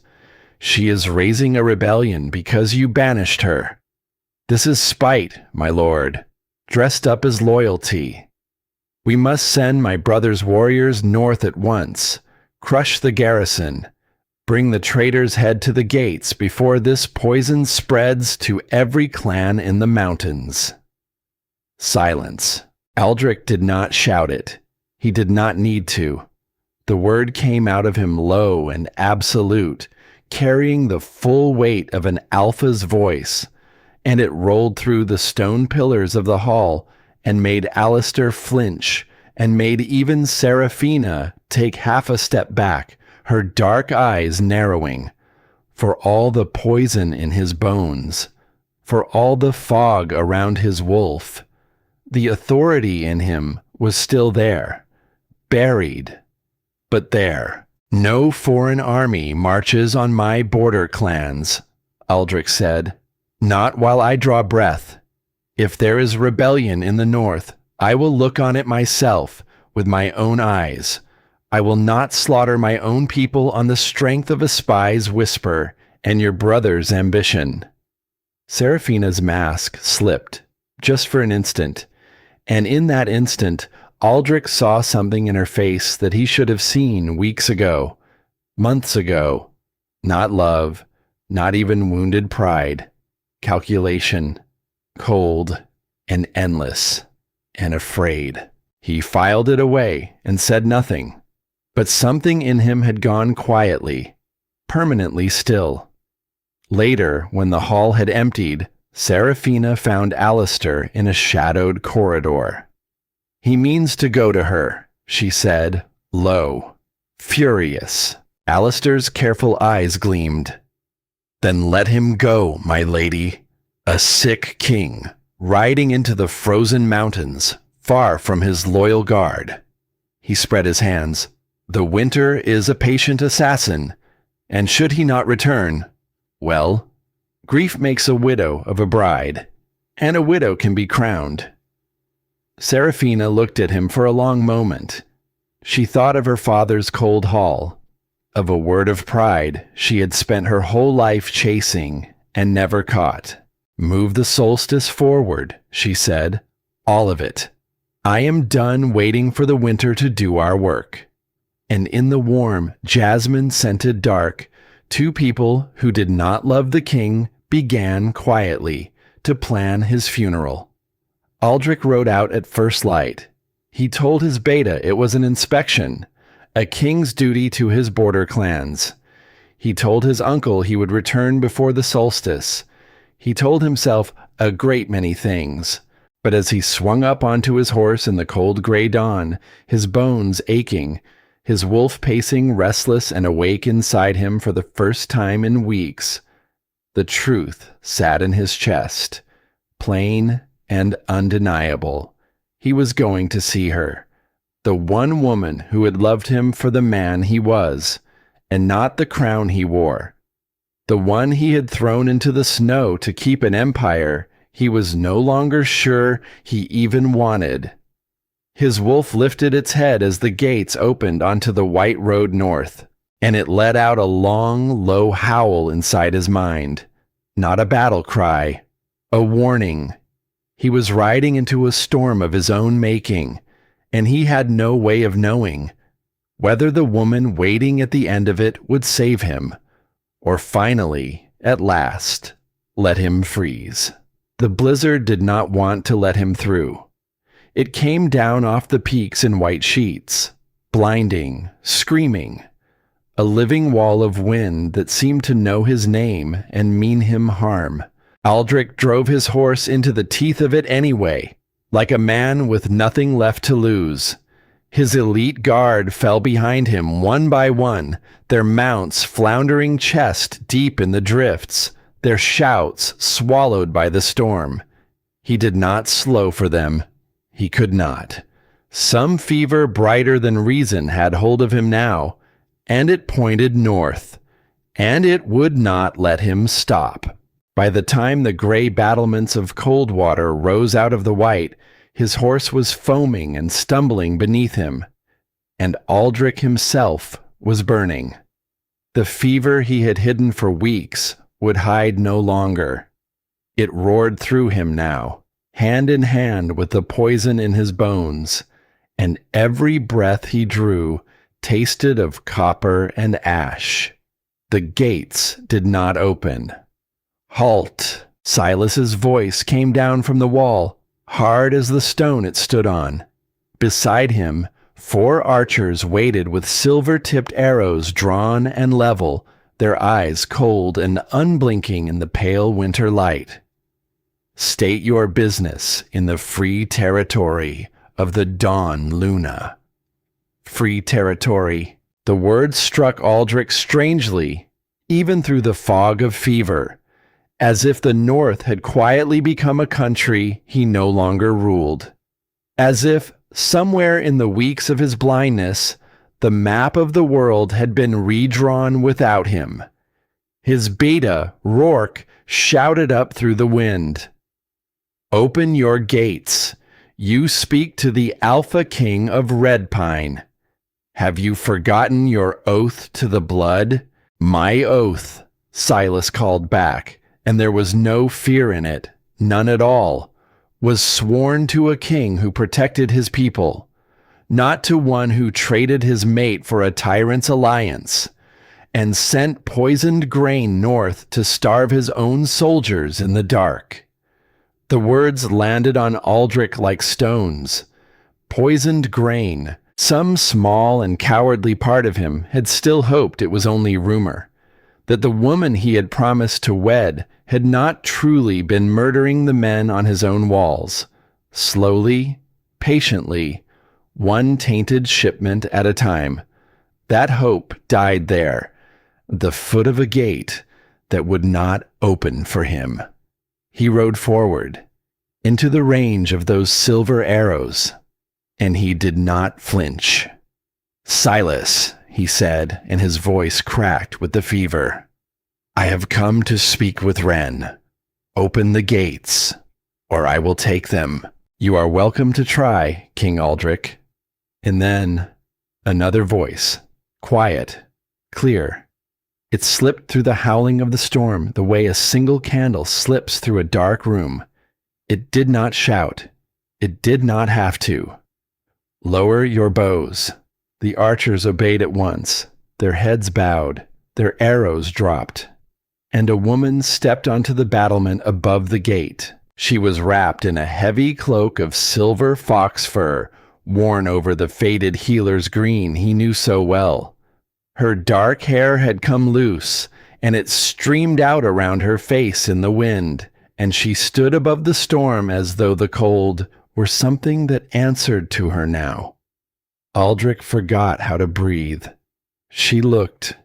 "She is raising a rebellion because you banished her. This is spite, my lord, dressed up as loyalty. We must send my brother's warriors north at once, crush the garrison, bring the traitor's head to the gates before this poison spreads to every clan in the mountains." Silence. Aldrich did not shout it. He did not need to. The word came out of him low and absolute, carrying the full weight of an alpha's voice. and it rolled through the stone pillars of the hall and made Alistair flinch and made even Seraphina take half a step back, her dark eyes narrowing. For all the poison in his bones, for all the fog around his wolf, the authority in him was still there, buried, but there. No foreign army marches on my border clans, Aldrich said. Not while I draw breath. If there is rebellion in the north, I will look on it myself with my own eyes. I will not slaughter my own people on the strength of a spy's whisper and your brother's ambition. Seraphina's mask slipped, just for an instant, and in that instant, Aldrich saw something in her face that he should have seen weeks ago, months ago. Not love, not even wounded pride. Calculation, cold and endless and afraid. He filed it away and said nothing, but something in him had gone quietly, permanently still. Later, when the hall had emptied, Seraphina found Alistair in a shadowed corridor. He means to go to her, she said, low, furious. Alistair's careful eyes gleamed. Then let him go, my lady. A sick king, riding into the frozen mountains, far from his loyal guard. He spread his hands. The winter is a patient assassin, and should he not return, well, grief makes a widow of a bride, and a widow can be crowned. Seraphina looked at him for a long moment. She thought of her father's cold hall, of a word of pride she had spent her whole life chasing and never caught. Move the solstice forward, she said, all of it. I am done waiting for the winter to do our work. And in the warm, jasmine-scented dark, two people who did not love the king began quietly to plan his funeral. Aldrich rode out at first light. He told his beta it was an inspection, a king's duty to his border clans. He told his uncle he would return before the solstice. He told himself a great many things, but as he swung up onto his horse in the cold gray dawn, his bones aching, his wolf pacing restless and awake inside him for the first time in weeks, the truth sat in his chest, plain and undeniable. He was going to see her, the one woman who had loved him for the man he was, and not the crown he wore. The one he had thrown into the snow to keep an empire he was no longer sure he even wanted. His wolf lifted its head as the gates opened onto the white road north, and it let out a long, low howl inside his mind. Not a battle cry, a warning. He was riding into a storm of his own making, and he had no way of knowing whether the woman waiting at the end of it would save him, or finally, at last, let him freeze. The blizzard did not want to let him through. It came down off the peaks in white sheets, blinding, screaming, a living wall of wind that seemed to know his name and mean him harm. Aldrich drove his horse into the teeth of it anyway, like a man with nothing left to lose. His elite guard fell behind him one by one, their mounts floundering chest deep in the drifts, their shouts swallowed by the storm. He did not slow for them. He could not. Some fever brighter than reason had hold of him now, and it pointed north, and it would not let him stop. By the time the gray battlements of Coldwater rose out of the white, his horse was foaming and stumbling beneath him, and Aldrich himself was burning. The fever he had hidden for weeks would hide no longer. It roared through him now, hand in hand with the poison in his bones, and every breath he drew tasted of copper and ash. The gates did not open. Halt! Silas's voice came down from the wall, hard as the stone it stood on. Beside him, 4 archers waited with silver-tipped arrows drawn and level, their eyes cold and unblinking in the pale winter light. State your business in the free territory of the Dawn Luna. Free territory. The word struck Aldrich strangely, even through the fog of fever, as if the North had quietly become a country he no longer ruled. As if, somewhere in the weeks of his blindness, the map of the world had been redrawn without him. His beta, Rourke, shouted up through the wind. Open your gates. You speak to the Alpha King of Red Pine. Have you forgotten your oath to the blood? My oath, Silas called back, and there was no fear in it, none at all, was sworn to a king who protected his people, not to one who traded his mate for a tyrant's alliance, and sent poisoned grain north to starve his own soldiers in the dark. The words landed on Aldrich like stones. Poisoned grain. Some small and cowardly part of him had still hoped it was only rumor, that the woman he had promised to wed had not truly been murdering the men on his own walls, slowly, patiently, one tainted shipment at a time. That hope died there, at the foot of a gate that would not open for him. He rode forward, into the range of those silver arrows, and he did not flinch. Silas, he said, and his voice cracked with the fever. I have come to speak with Wren. Open the gates, or I will take them. You are welcome to try, King Aldrich. And then another voice, quiet, clear. It slipped through the howling of the storm the way a single candle slips through a dark room. It did not shout. It did not have to. Lower your bows. The archers obeyed at once. Their heads bowed. Their arrows dropped. And a woman stepped onto the battlement above the gate. She was wrapped in a heavy cloak of silver fox fur, worn over the faded healer's green he knew so well. Her dark hair had come loose, and it streamed out around her face in the wind, and she stood above the storm as though the cold were something that answered to her now. Aldrich forgot how to breathe. She looked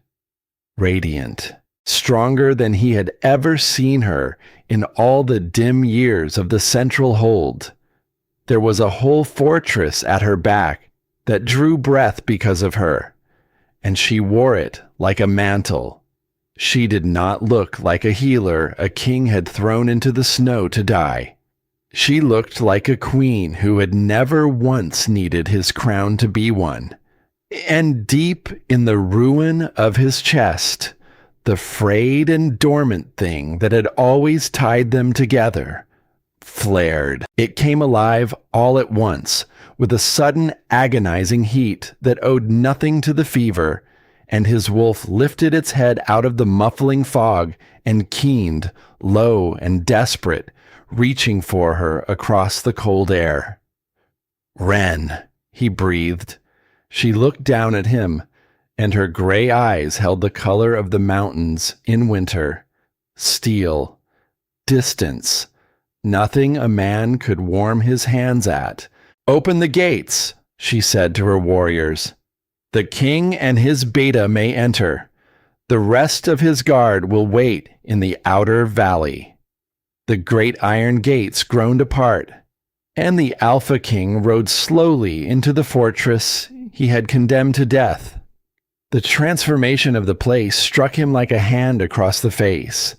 radiant, stronger than he had ever seen her in all the dim years of the central hold. There was a whole fortress at her back that drew breath because of her, and she wore it like a mantle. She did not look like a healer a king had thrown into the snow to die. She looked like a queen who had never once needed his crown to be one. And deep in the ruin of his chest, the frayed and dormant thing that had always tied them together flared. It came alive all at once, with a sudden agonizing heat that owed nothing to the fever, and his wolf lifted its head out of the muffling fog and keened, low and desperate, reaching for her across the cold air. Wren, he breathed. She looked down at him, and her gray eyes held the color of the mountains in winter. Steel. Distance. Nothing a man could warm his hands at. Open the gates, she said to her warriors. The king and his beta may enter. The rest of his guard will wait in the outer valley. The great iron gates groaned apart, and the Alpha King rode slowly into the fortress he had condemned to death. The transformation of the place struck him like a hand across the face.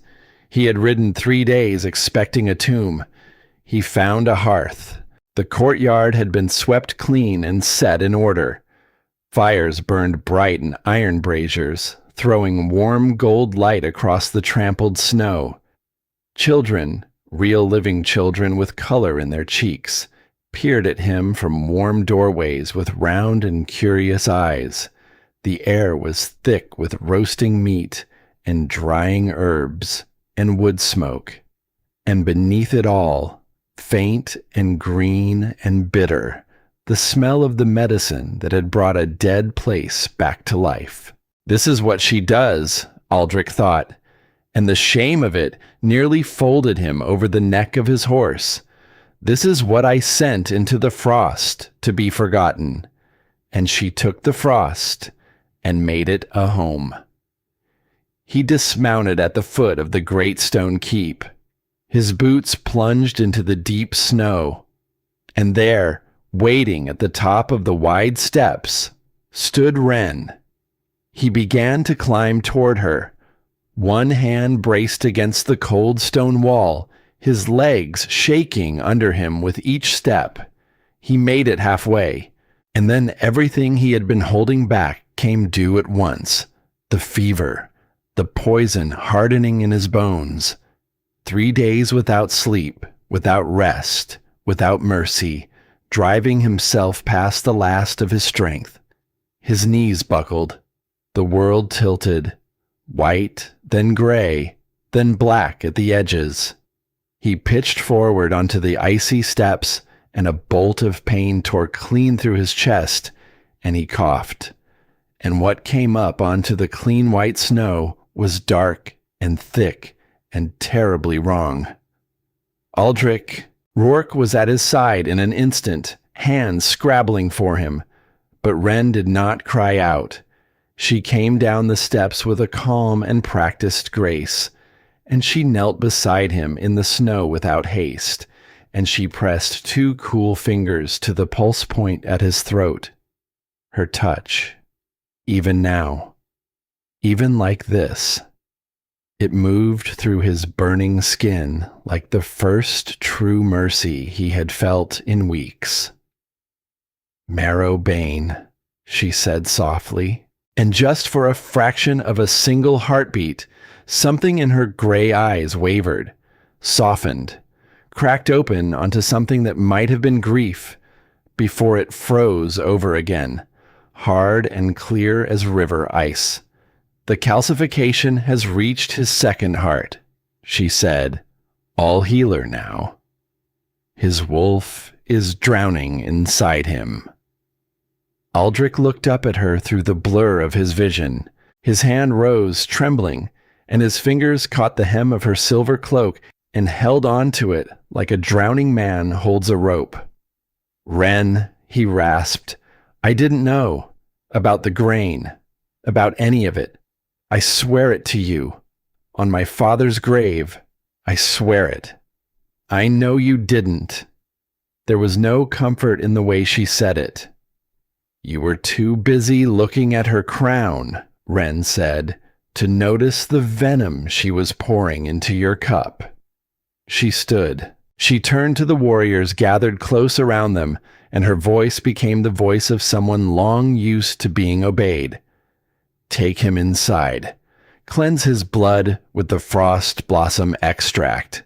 He had ridden 3 days expecting a tomb. He found a hearth. The courtyard had been swept clean and set in order. Fires burned bright in iron braziers, throwing warm gold light across the trampled snow. Children, real living children with color in their cheeks, peered at him from warm doorways with round and curious eyes. The air was thick with roasting meat and drying herbs and wood smoke, and beneath it all, faint and green and bitter, the smell of the medicine that had brought a dead place back to life. This is what she does, Aldrich thought, and the shame of it nearly folded him over the neck of his horse. "This is what I sent into the frost to be forgotten." And she took the frost and made it a home. He dismounted at the foot of the great stone keep. His boots plunged into the deep snow, and there, waiting at the top of the wide steps, stood Wren. He began to climb toward her, one hand braced against the cold stone wall, his legs shaking under him with each step. He made it halfway, and then everything he had been holding back came due at once. The fever, the poison hardening in his bones. 3 days without sleep, without rest, without mercy, driving himself past the last of his strength. His knees buckled, the world tilted, white, then gray, then black at the edges. He pitched forward onto the icy steps, and a bolt of pain tore clean through his chest, and he coughed. And what came up onto the clean white snow was dark and thick and terribly wrong. Rourke was at his side in an instant, hands scrabbling for him, but Wren did not cry out. She came down the steps with a calm and practiced grace, and she knelt beside him in the snow without haste, and she pressed 2 cool fingers to the pulse point at his throat. Her touch, even now, even like this, it moved through his burning skin like the first true mercy he had felt in weeks. "Marrow Bane," she said softly, and just for a fraction of a single heartbeat, something in her gray eyes wavered, softened, cracked open onto something that might have been grief, before it froze over again, hard and clear as river ice. "The calcification has reached his second heart," she said, all healer now. "His wolf is drowning inside him." Aldrich looked up at her through the blur of his vision. His hand rose, trembling, and his fingers caught the hem of her silver cloak and held on to it like a drowning man holds a rope. "Wren," he rasped, "I didn't know about the grain, about any of it. I swear it to you. On my father's grave, I swear it." "I know you didn't." There was no comfort in the way she said it. "You were too busy looking at her crown," Wren said, "to notice the venom she was pouring into your cup." She stood. She turned to the warriors gathered close around them, and her voice became the voice of someone long used to being obeyed. "Take him inside. Cleanse his blood with the frost blossom extract,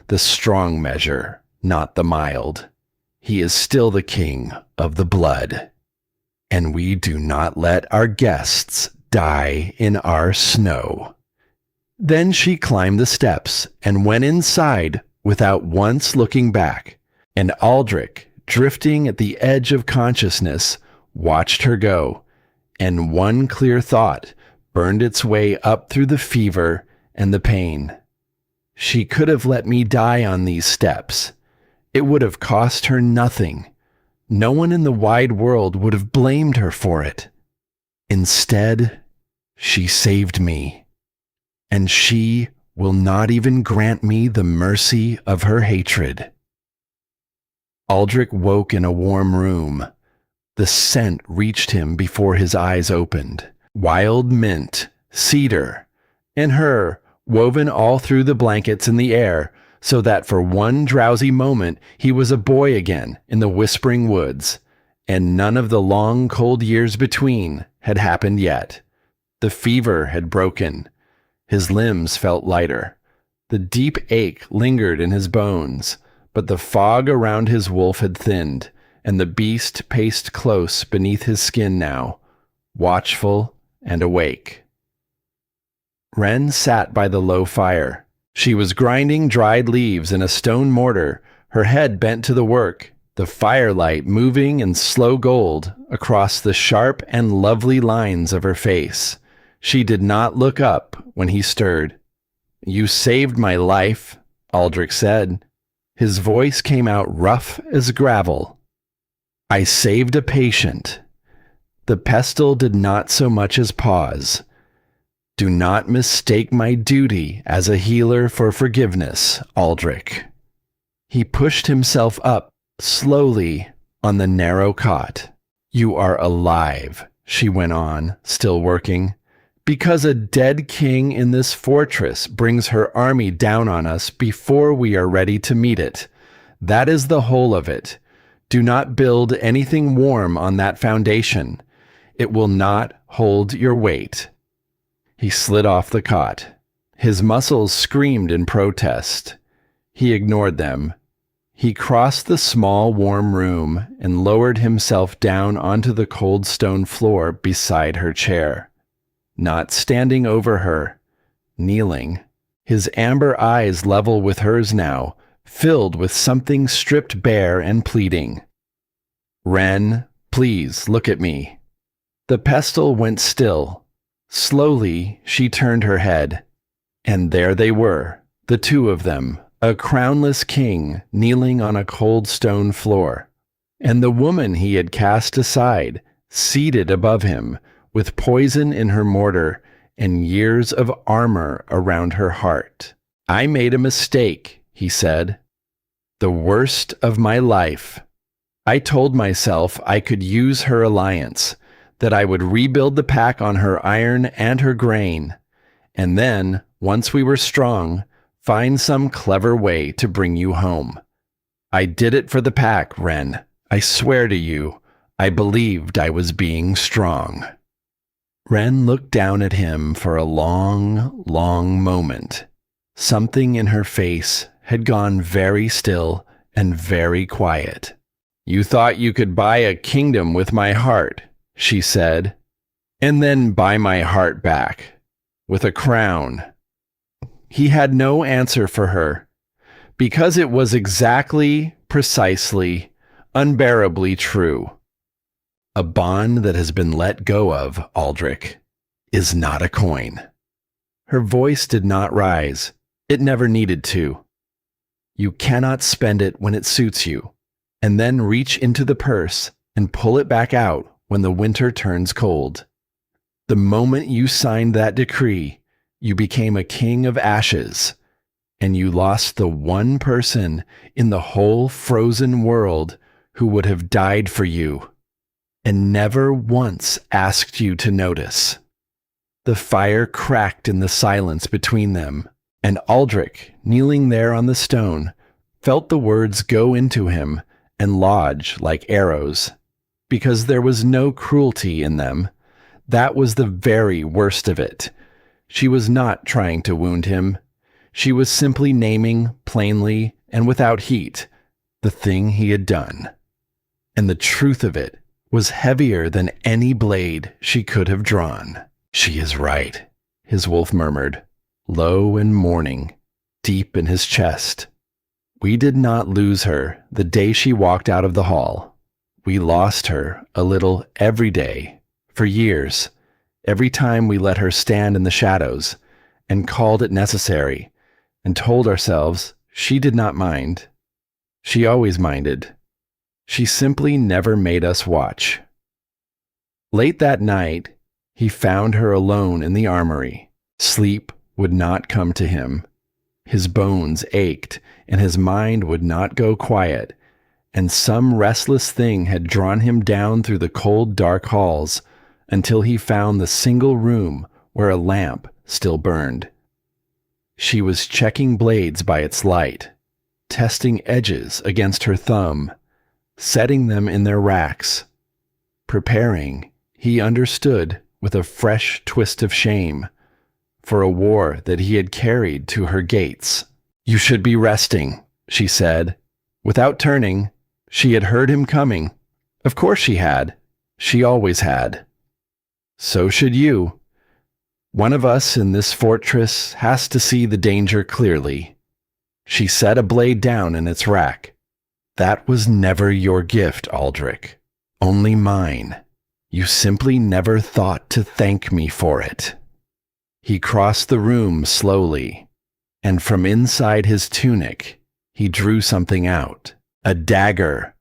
the strong measure, not the mild. He is still the king of the blood. And we do not let our guests die in our snow." Then she climbed the steps and went inside without once looking back, and Aldrich, drifting at the edge of consciousness, watched her go, and one clear thought burned its way up through the fever and the pain. She could have let me die on these steps. It would have cost her nothing. No one in the wide world would have blamed her for it. Instead, she saved me, and she will not even grant me the mercy of her hatred. Aldrich woke in a warm room. The scent reached him before his eyes opened. Wild mint, cedar, and her woven all through the blankets in the air, so that for one drowsy moment he was a boy again in the whispering woods, and none of the long cold years between had happened yet. The fever had broken. His limbs felt lighter. The deep ache lingered in his bones, but the fog around his wolf had thinned, and the beast paced close beneath his skin now, watchful and awake. Wren sat by the low fire. She was grinding dried leaves in a stone mortar, her head bent to the work, the firelight moving in slow gold across the sharp and lovely lines of her face. She did not look up when he stirred. You saved my life, Aldrich said. His voice came out rough as gravel. I saved a patient. The pestle did not so much as pause. Do not mistake my duty as a healer for forgiveness, Aldrich. He pushed himself up slowly on the narrow cot. You are alive, she went on, still working, because a dead king in this fortress brings her army down on us before we are ready to meet it. That is the whole of it. Do not build anything warm on that foundation. It will not hold your weight. He slid off the cot. His muscles screamed in protest. He ignored them. He crossed the small, warm room and lowered himself down onto the cold stone floor beside her chair. Not standing over her, kneeling, his amber eyes level with hers now, filled with something stripped bare and pleading. Wren, please look at me. The pestle went still. Slowly, she turned her head. And there they were, the two of them, a crownless king kneeling on a cold stone floor, and the woman he had cast aside, seated above him, with poison in her mortar and years of armor around her heart. I made a mistake, he said. The worst of my life. I told myself I could use her alliance, that I would rebuild the pack on her iron and her grain, and then, once we were strong, find some clever way to bring you home. I did it for the pack, Wren. I swear to you, I believed I was being strong. Wren looked down at him for a long, long moment. Something in her face had gone very still and very quiet. You thought you could buy a kingdom with my heart, she said, and then buy my heart back with a crown. He had no answer for her, because it was exactly, precisely, unbearably true. A bond that has been let go of, Aldrich, is not a coin. Her voice did not rise. It never needed to. You cannot spend it when it suits you, and then reach into the purse and pull it back out when the winter turns cold. The moment you signed that decree, you became a king of ashes, and you lost the one person in the whole frozen world who would have died for you, and never once asked you to notice. The fire cracked in the silence between them, and Aldrich, kneeling there on the stone, felt the words go into him and lodge like arrows, because there was no cruelty in them. That was the very worst of it. She was not trying to wound him. She was simply naming, plainly and without heat, the thing he had done. And the truth of it was heavier than any blade she could have drawn. She is right, his wolf murmured, low and mourning, deep in his chest. We did not lose her the day she walked out of the hall. We lost her a little every day, for years, every time we let her stand in the shadows and called it necessary and told ourselves she did not mind. She always minded. She simply never made us watch. Late that night, he found her alone in the armory. Sleep would not come to him. His bones ached, and his mind would not go quiet, and some restless thing had drawn him down through the cold, dark halls until he found the single room where a lamp still burned. She was checking blades by its light, testing edges against her thumb, setting them in their racks, preparing, he understood with a fresh twist of shame, for a war that he had carried to her gates. You should be resting, she said. Without turning, she had heard him coming. Of course she had. She always had. So should you. One of us in this fortress has to see the danger clearly. She set a blade down in its rack. That was never your gift, Aldrich. Only mine. You simply never thought to thank me for it. He crossed the room slowly. and from inside his tunic, he drew something out, a dagger,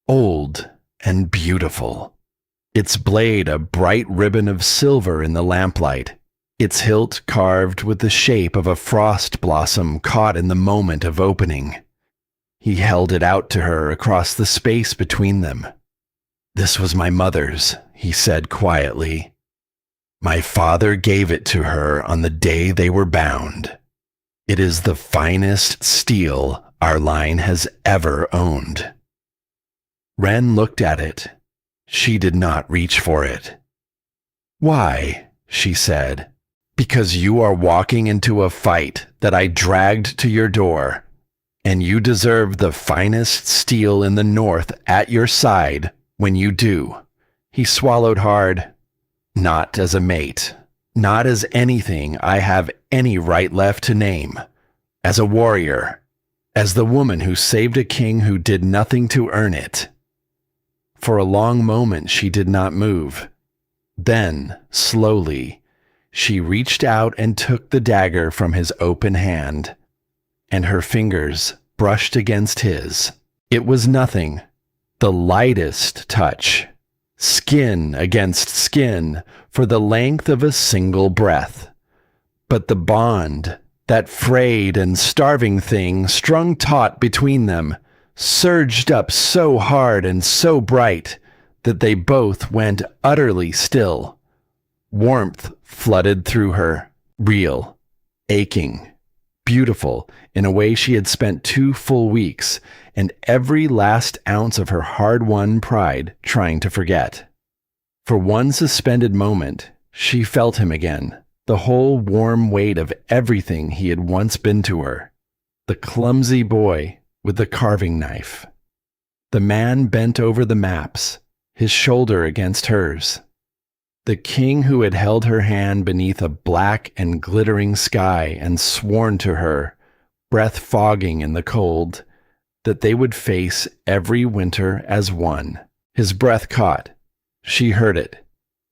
old and beautiful. Its blade a bright ribbon of silver in the lamplight, its hilt carved with the shape of a frost blossom caught in the moment of opening. He held it out to her across the space between them. "This was my mother's," he said quietly. "My father gave it to her on the day they were bound. It is the finest steel our line has ever owned." Wren looked at it. She did not reach for it. "Why?" she said. "Because you are walking into a fight that I dragged to your door, and you deserve the finest steel in the North at your side when you do." He swallowed hard. "Not as a mate, not as anything I have any right left to name. As a warrior, as the woman who saved a king who did nothing to earn it." For a long moment she did not move. Then, slowly, she reached out and took the dagger from his open hand, and her fingers brushed against his. It was nothing, the lightest touch, skin against skin for the length of a single breath. But the bond, that frayed and starving thing strung taut between them, surged up so hard and so bright that they both went utterly still. Warmth flooded through her, real, aching, beautiful in a way she had spent 2 full weeks and every last ounce of her hard-won pride trying to forget. For one suspended moment, she felt him again, the whole warm weight of everything he had once been to her. The clumsy boy with the carving knife. The man bent over the maps, his shoulder against hers. The king who had held her hand beneath a black and glittering sky and sworn to her, breath fogging in the cold, that they would face every winter as one. His breath caught. She heard it.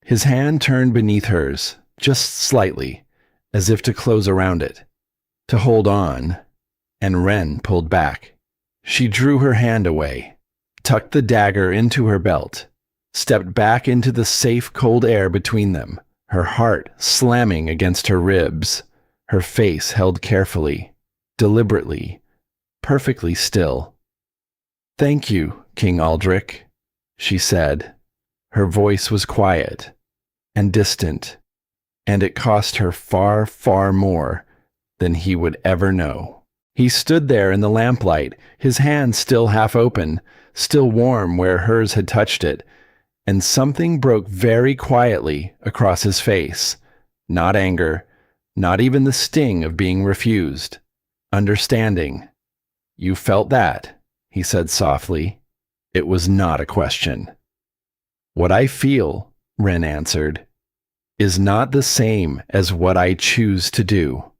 His hand turned beneath hers, just slightly, as if to close around it, to hold on, and Wren pulled back. She drew her hand away, tucked the dagger into her belt, stepped back into the safe cold air between them, her heart slamming against her ribs, her face held carefully, deliberately, perfectly still. "Thank you, King Aldrich," she said. Her voice was quiet and distant, and it cost her far, far more than he would ever know. He stood there in the lamplight, his hand still half open, still warm where hers had touched it, and something broke very quietly across his face. Not anger, not even the sting of being refused. Understanding. "You felt that," he said softly. It was not a question. "What I feel," Wren answered, "is not the same as what I choose to do.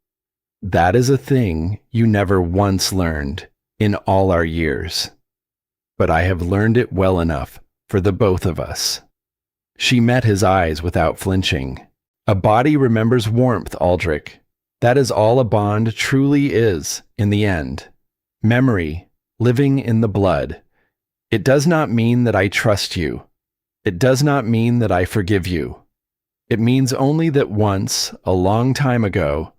That is a thing you never once learned in all our years. But I have learned it well enough for the both of us." She met his eyes without flinching. "A body remembers warmth, Aldrich. That is all a bond truly is, in the end. Memory, living in the blood. It does not mean that I trust you. It does not mean that I forgive you. It means only that once, a long time ago,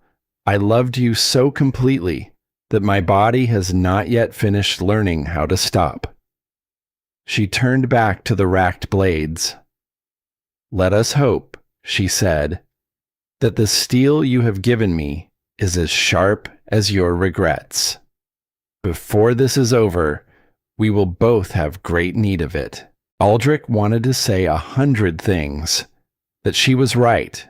I loved you so completely that my body has not yet finished learning how to stop." She turned back to the racked blades. "Let us hope," she said, "that the steel you have given me is as sharp as your regrets. Before this is over, we will both have great need of it." Aldrich wanted to say 100 things, that she was right,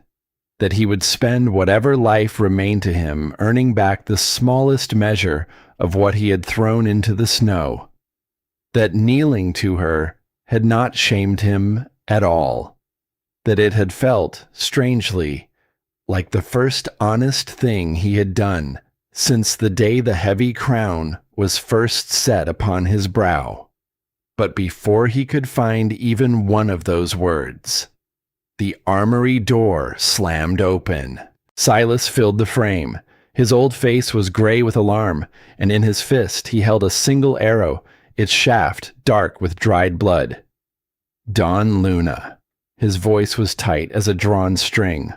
that he would spend whatever life remained to him earning back the smallest measure of what he had thrown into the snow, that kneeling to her had not shamed him at all, that it had felt, strangely, like the first honest thing he had done since the day the heavy crown was first set upon his brow. But before he could find even one of those words, the armory door slammed open. Silas filled the frame, His old face was gray with alarm, and in his fist he held a single arrow, its shaft dark with dried blood. Dawn Luna. His voice was tight as a drawn string.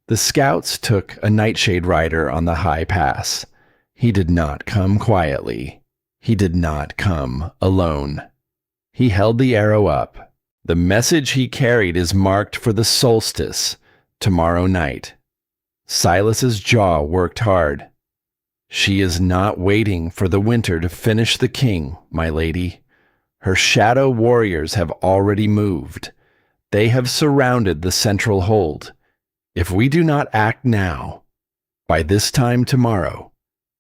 The scouts took a nightshade rider on the high pass. He did not come quietly. He did not come alone. He held the arrow up. The message he carried is marked for the solstice, tomorrow night. Silas's jaw worked hard. She is not waiting for the winter to finish the king, my lady. Her shadow warriors have already moved. They have surrounded the central hold. If we do not act now, by this time tomorrow,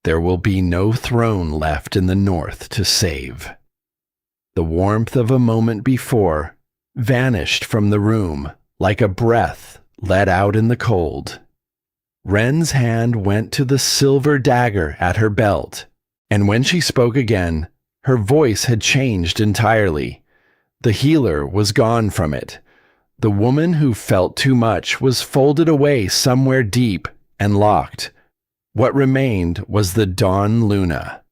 there will be no throne left in the north to save. The warmth of a moment before vanished from the room like a breath let out in the cold. Ren's hand went to the silver dagger at her belt, and when she spoke again, her voice had changed entirely. The healer was gone from it. The woman who felt too much was folded away somewhere deep and locked. What remained was the Dawn Luna.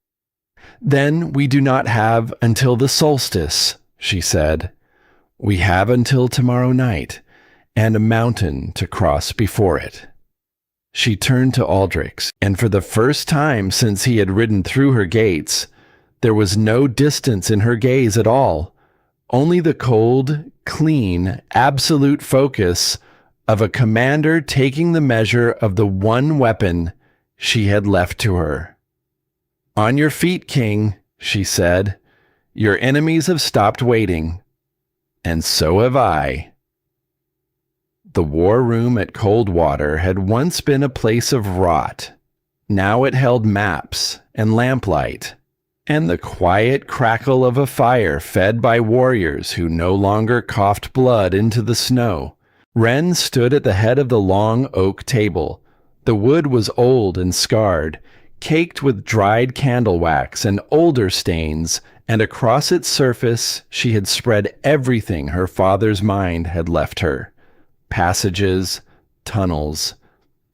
Then we do not have until the solstice, she said. We have until tomorrow night, and a mountain to cross before it. She turned to Aldrich, and for the first time since he had ridden through her gates, there was no distance in her gaze at all, only the cold, clean, absolute focus of a commander taking the measure of the one weapon she had left to her. On your feet, King, she said. Your enemies have stopped waiting, and so have I. The war room at Coldwater had once been a place of rot. Now it held maps and lamplight, and the quiet crackle of a fire fed by warriors who no longer coughed blood into the snow. Ren stood at the head of the long oak table. The wood was old and scarred, caked with dried candle wax and older stains, and across its surface she had spread everything her father's mind had left her. Passages, tunnels,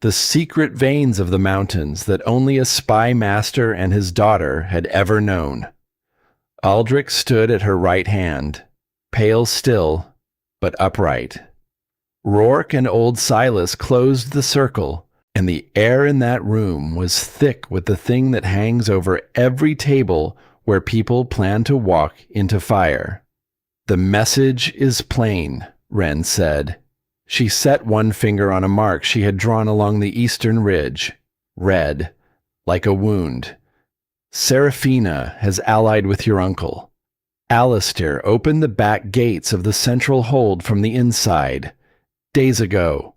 the secret veins of the mountains that only a spy master and his daughter had ever known. Aldrich stood at her right hand, pale still, but upright. Rourke and old Silas closed the circle, and the air in that room was thick with the thing that hangs over every table where people plan to walk into fire. The message is plain, Ren said. She set one finger on a mark she had drawn along the eastern ridge, red, like a wound. Seraphina has allied with your uncle. Alistair opened the back gates of the central hold from the inside. Days ago,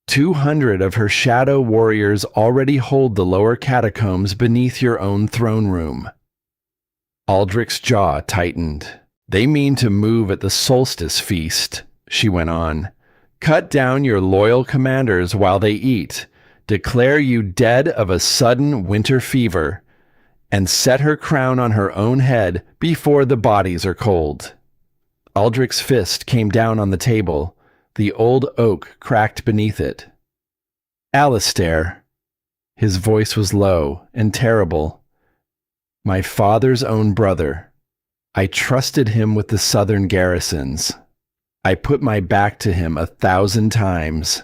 200 of her shadow warriors already hold the lower catacombs beneath your own throne room. Aldrich's jaw tightened. They mean to move at the solstice feast, she went on. Cut down your loyal commanders while they eat, declare you dead of a sudden winter fever, and set her crown on her own head before the bodies are cold. Aldrich's fist came down on the table. The old oak cracked beneath it. Alistair. His voice was low and terrible. My father's own brother. I trusted him with the southern garrisons. I put my back to him 1,000 times.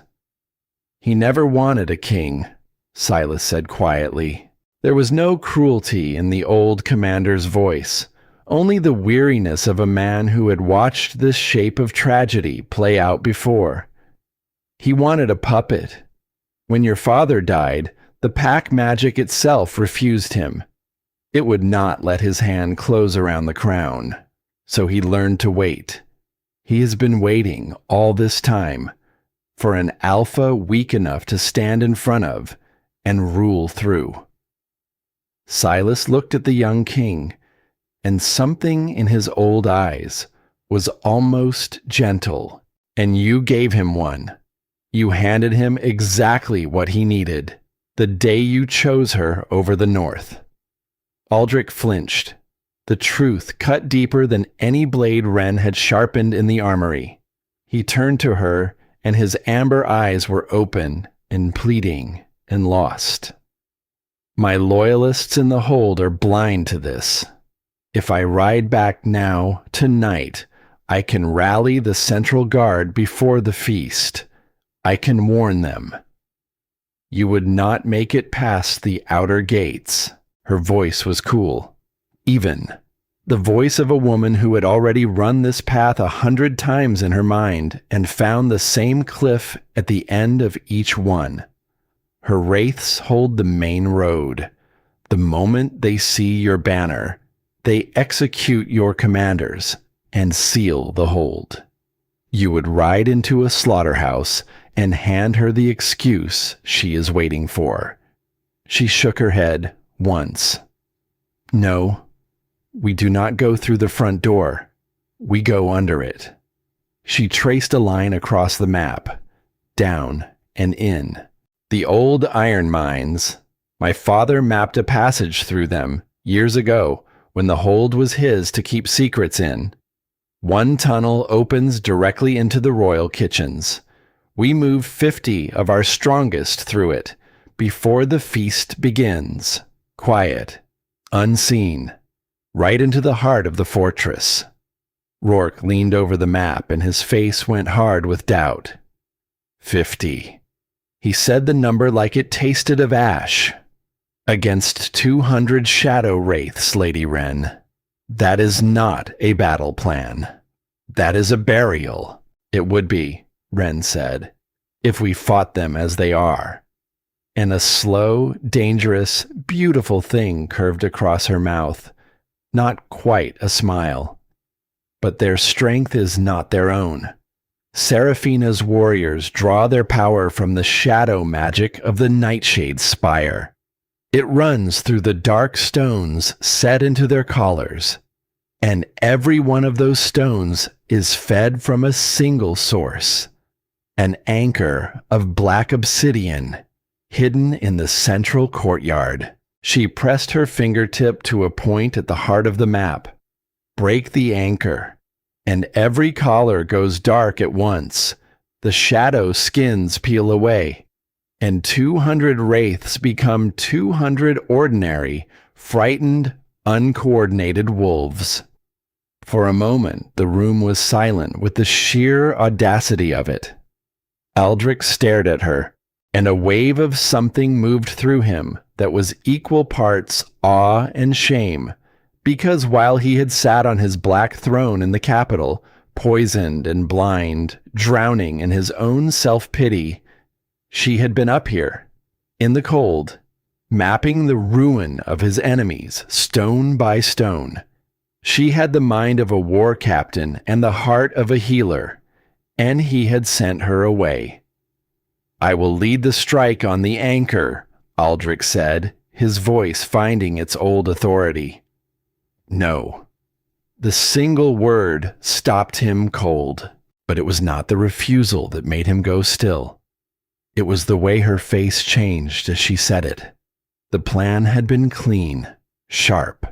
He never wanted a king, Silas said quietly. There was no cruelty in the old commander's voice, only the weariness of a man who had watched this shape of tragedy play out before. He wanted a puppet. When your father died, the pack magic itself refused him. It would not let his hand close around the crown, so he learned to wait. He has been waiting all this time for an alpha weak enough to stand in front of and rule through. Silas looked at the young king, and something in his old eyes was almost gentle. And you gave him one. You handed him exactly what he needed, the day you chose her over the north. Aldrich flinched. The truth cut deeper than any blade Ren had sharpened in the armory. He turned to her, and his amber eyes were open and pleading and lost. My loyalists in the hold are blind to this. If I ride back now, tonight, I can rally the central guard before the feast. I can warn them. You would not make it past the outer gates. Her voice was cool, even. The voice of a woman who had already run this path 100 times in her mind and found the same cliff at the end of each one. Her wraiths hold the main road. The moment they see your banner, they execute your commanders and seal the hold. You would ride into a slaughterhouse and hand her the excuse she is waiting for. She shook her head once. No, we do not go through the front door. We go under it. She traced a line across the map, down and in. The old iron mines. My father mapped a passage through them years ago when the hold was his to keep secrets in. One tunnel opens directly into the royal kitchens. We move 50 of our strongest through it before the feast begins. Quiet, unseen, right into the heart of the fortress. Rourke leaned over the map and his face went hard with doubt. 50. He said the number like it tasted of ash. Against 200 shadow wraiths, Lady Wren. That is not a battle plan. That is a burial. It would be, Wren said, if we fought them as they are. And a slow, dangerous, beautiful thing curved across her mouth. Not quite a smile. But their strength is not their own. Seraphina's warriors draw their power from the shadow magic of the Nightshade's spire. It runs through the dark stones set into their collars, and every one of those stones is fed from a single source, an anchor of black obsidian hidden in the central courtyard. She pressed her fingertip to a point at the heart of the map. Break the anchor, and every collar goes dark at once. The shadow skins peel away, and 200 wraiths become 200 ordinary, frightened, uncoordinated wolves. For a moment, the room was silent with the sheer audacity of it. Aldrich stared at her, and a wave of something moved through him that was equal parts awe and shame, because while he had sat on his black throne in the capital, poisoned and blind, drowning in his own self-pity, she had been up here, in the cold, mapping the ruin of his enemies stone by stone. She had the mind of a war captain and the heart of a healer, and he had sent her away. I will lead the strike on the anchor, Aldrich said, his voice finding its old authority. No. The single word stopped him cold, but it was not the refusal that made him go still. It was the way her face changed as she said it. The plan had been clean, sharp,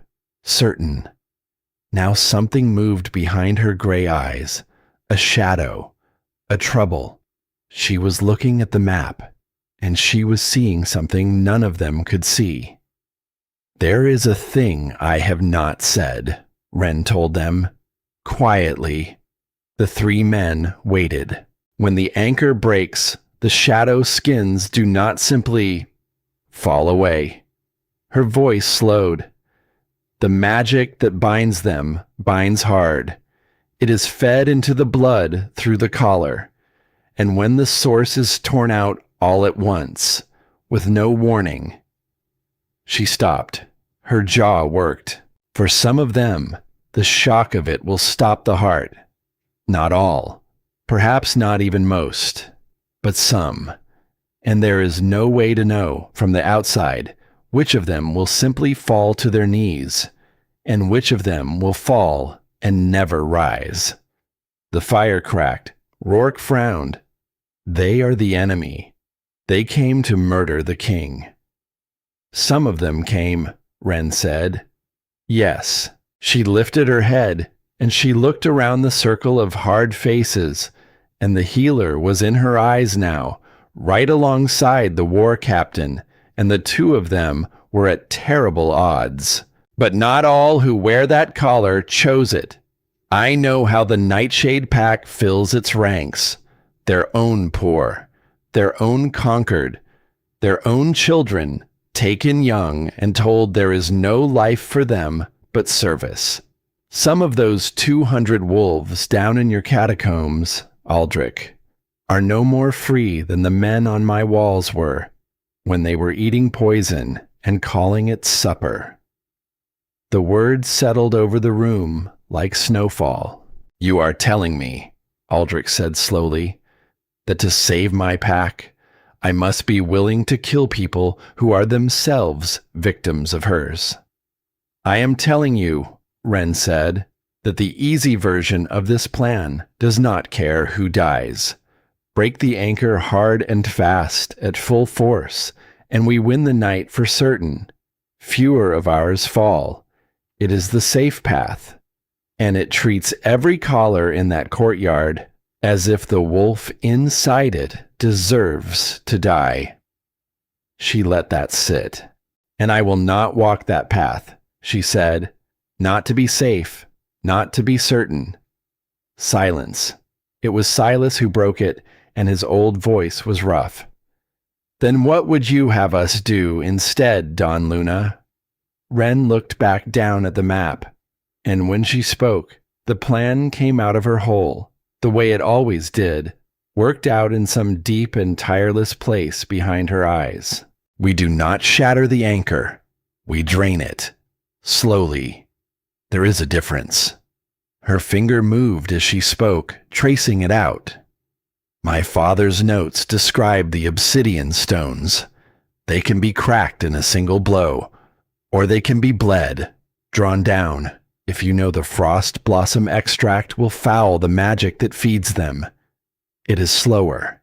certain. Now something moved behind her gray eyes, a shadow, a trouble. She was looking at the map, and she was seeing something none of them could see. There is a thing I have not said, Wren told them. Quietly. The three men waited. When the anchor breaks, the shadow skins do not simply fall away. Her voice slowed. The magic that binds them binds hard. It is fed into the blood through the collar. And when the source is torn out all at once, with no warning. She stopped. Her jaw worked. For some of them, the shock of it will stop the heart. Not all. Perhaps not even most. But some. And there is no way to know, from the outside, which of them will simply fall to their knees, and which of them will fall and never rise. The fire cracked. Rourke frowned. They are the enemy. They came to murder the king. Some of them came, Wren said. Yes. She lifted her head, and she looked around the circle of hard faces, and the healer was in her eyes now, right alongside the war captain, and the two of them were at terrible odds. But not all who wear that collar chose it. I know how the Nightshade Pack fills its ranks. Their own poor, their own conquered, their own children, taken young and told there is no life for them but service. Some of those 200 wolves down in your catacombs, Aldrich, are no more free than the men on my walls were when they were eating poison and calling it supper. The words settled over the room like snowfall. You are telling me, Aldrich said slowly, that to save my pack, I must be willing to kill people who are themselves victims of hers. I am telling you, Wren said, that the easy version of this plan does not care who dies. Break the anchor hard and fast at full force, and we win the night for certain. Fewer of ours fall. It is the safe path, and it treats every collar in that courtyard as if the wolf inside it deserves to die. She let that sit. And I will not walk that path, she said, not to be safe, not to be certain. Silence. It was Silas who broke it, and his old voice was rough. Then what would you have us do instead, Don Luna? Wren looked back down at the map, and when she spoke, the plan came out of her hole, the way it always did, worked out in some deep and tireless place behind her eyes. We do not shatter the anchor. We drain it. Slowly. There is a difference. Her finger moved as she spoke, tracing it out. My father's notes describe the obsidian stones. They can be cracked in a single blow, or they can be bled, drawn down. If you know the frost blossom extract will foul the magic that feeds them. It is slower.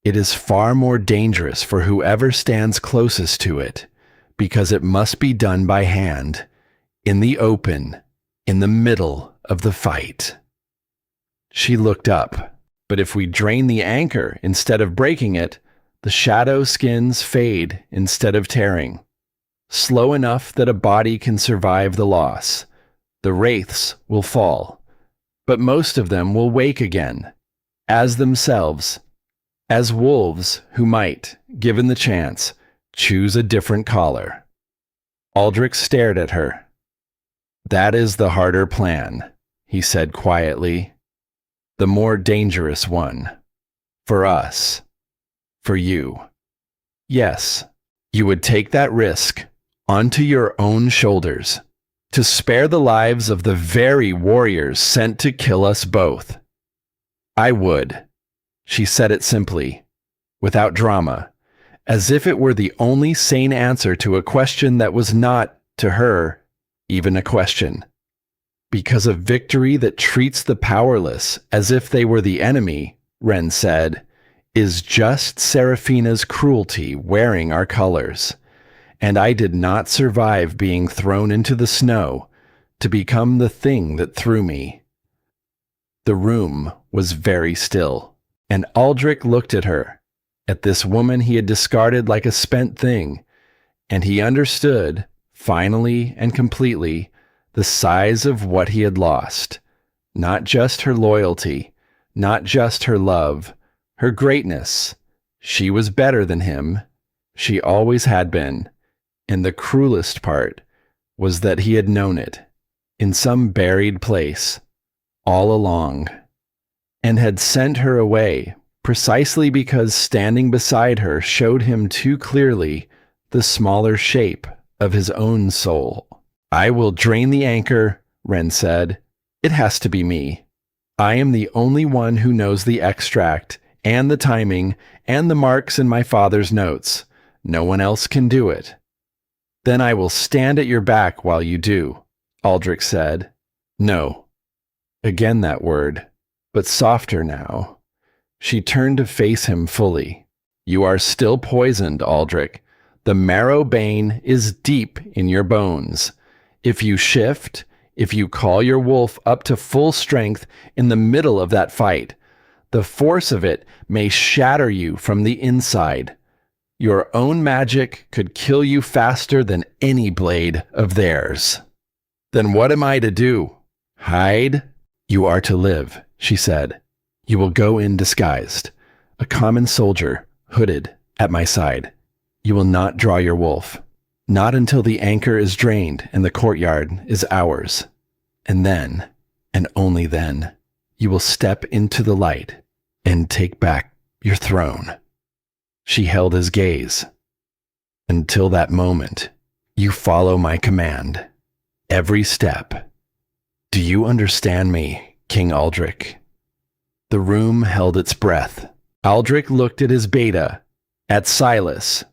It is far more dangerous for whoever stands closest to it, because it must be done by hand, in the open, in the middle of the fight. She looked up, but if we drain the anchor instead of breaking it, the shadow skins fade instead of tearing. Slow enough that a body can survive the loss. The wraiths will fall, but most of them will wake again, as themselves, as wolves who might, given the chance, choose a different collar. Aldrich stared at her. That is the harder plan, he said quietly. The more dangerous one. For us. For you. Yes, you would take that risk onto your own shoulders, to spare the lives of the very warriors sent to kill us both. I would. She said it simply, without drama, as if it were the only sane answer to a question that was not, to her, even a question. Because a victory that treats the powerless as if they were the enemy, Wren said, is just Seraphina's cruelty wearing our colors. And I did not survive being thrown into the snow to become the thing that threw me. The room was very still, and Aldrich looked at her, at this woman he had discarded like a spent thing, and he understood, finally and completely, the size of what he had lost. Not just her loyalty, not just her love, her greatness. She was better than him. She always had been. And the cruelest part was that he had known it, in some buried place, all along, and had sent her away precisely because standing beside her showed him too clearly the smaller shape of his own soul. I will drain the anchor, Wren said. It has to be me. I am the only one who knows the extract, and the timing, and the marks in my father's notes. No one else can do it. Then I will stand at your back while you do, Aldrich said. No. Again that word, but softer now. She turned to face him fully. You are still poisoned, Aldrich. The marrow bane is deep in your bones. If you shift, if you call your wolf up to full strength in the middle of that fight, the force of it may shatter you from the inside. Your own magic could kill you faster than any blade of theirs. Then what am I to do? Hide? You are to live, she said. You will go in disguised, a common soldier, hooded, at my side. You will not draw your wolf. Not until the anchor is drained and the courtyard is ours. And then, and only then, you will step into the light and take back your throne. She held his gaze. Until that moment, you follow my command. Every step. Do you understand me, King Aldrich? The room held its breath. Aldrich looked at his beta, at Silas.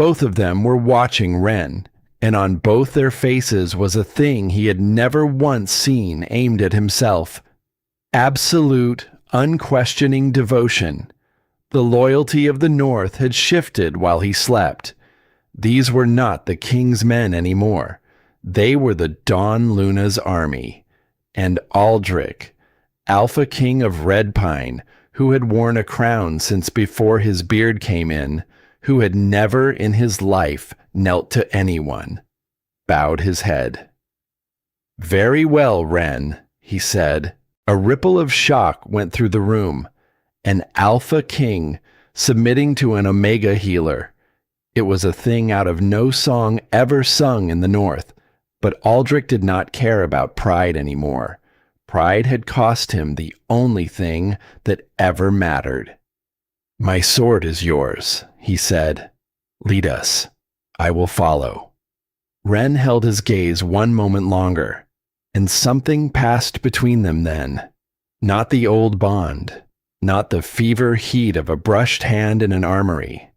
Both of them were watching Ren, and on both their faces was a thing he had never once seen aimed at himself. Absolute, unquestioning devotion. The loyalty of the North had shifted while he slept. These were not the king's men anymore. They were the Dawn Luna's army. And Aldrich, Alpha King of Red Pine, who had worn a crown since before his beard came in, who had never in his life knelt to anyone, bowed his head. Very well, Ren, he said. A ripple of shock went through the room. An Alpha King submitting to an Omega healer. It was a thing out of no song ever sung in the North, but Aldrich did not care about pride anymore. Pride had cost him the only thing that ever mattered. My sword is yours, he said. Lead us. I will follow. Ren held his gaze one moment longer, and something passed between them then. Not the old bond. Not the fever heat of a brushed hand in an armory.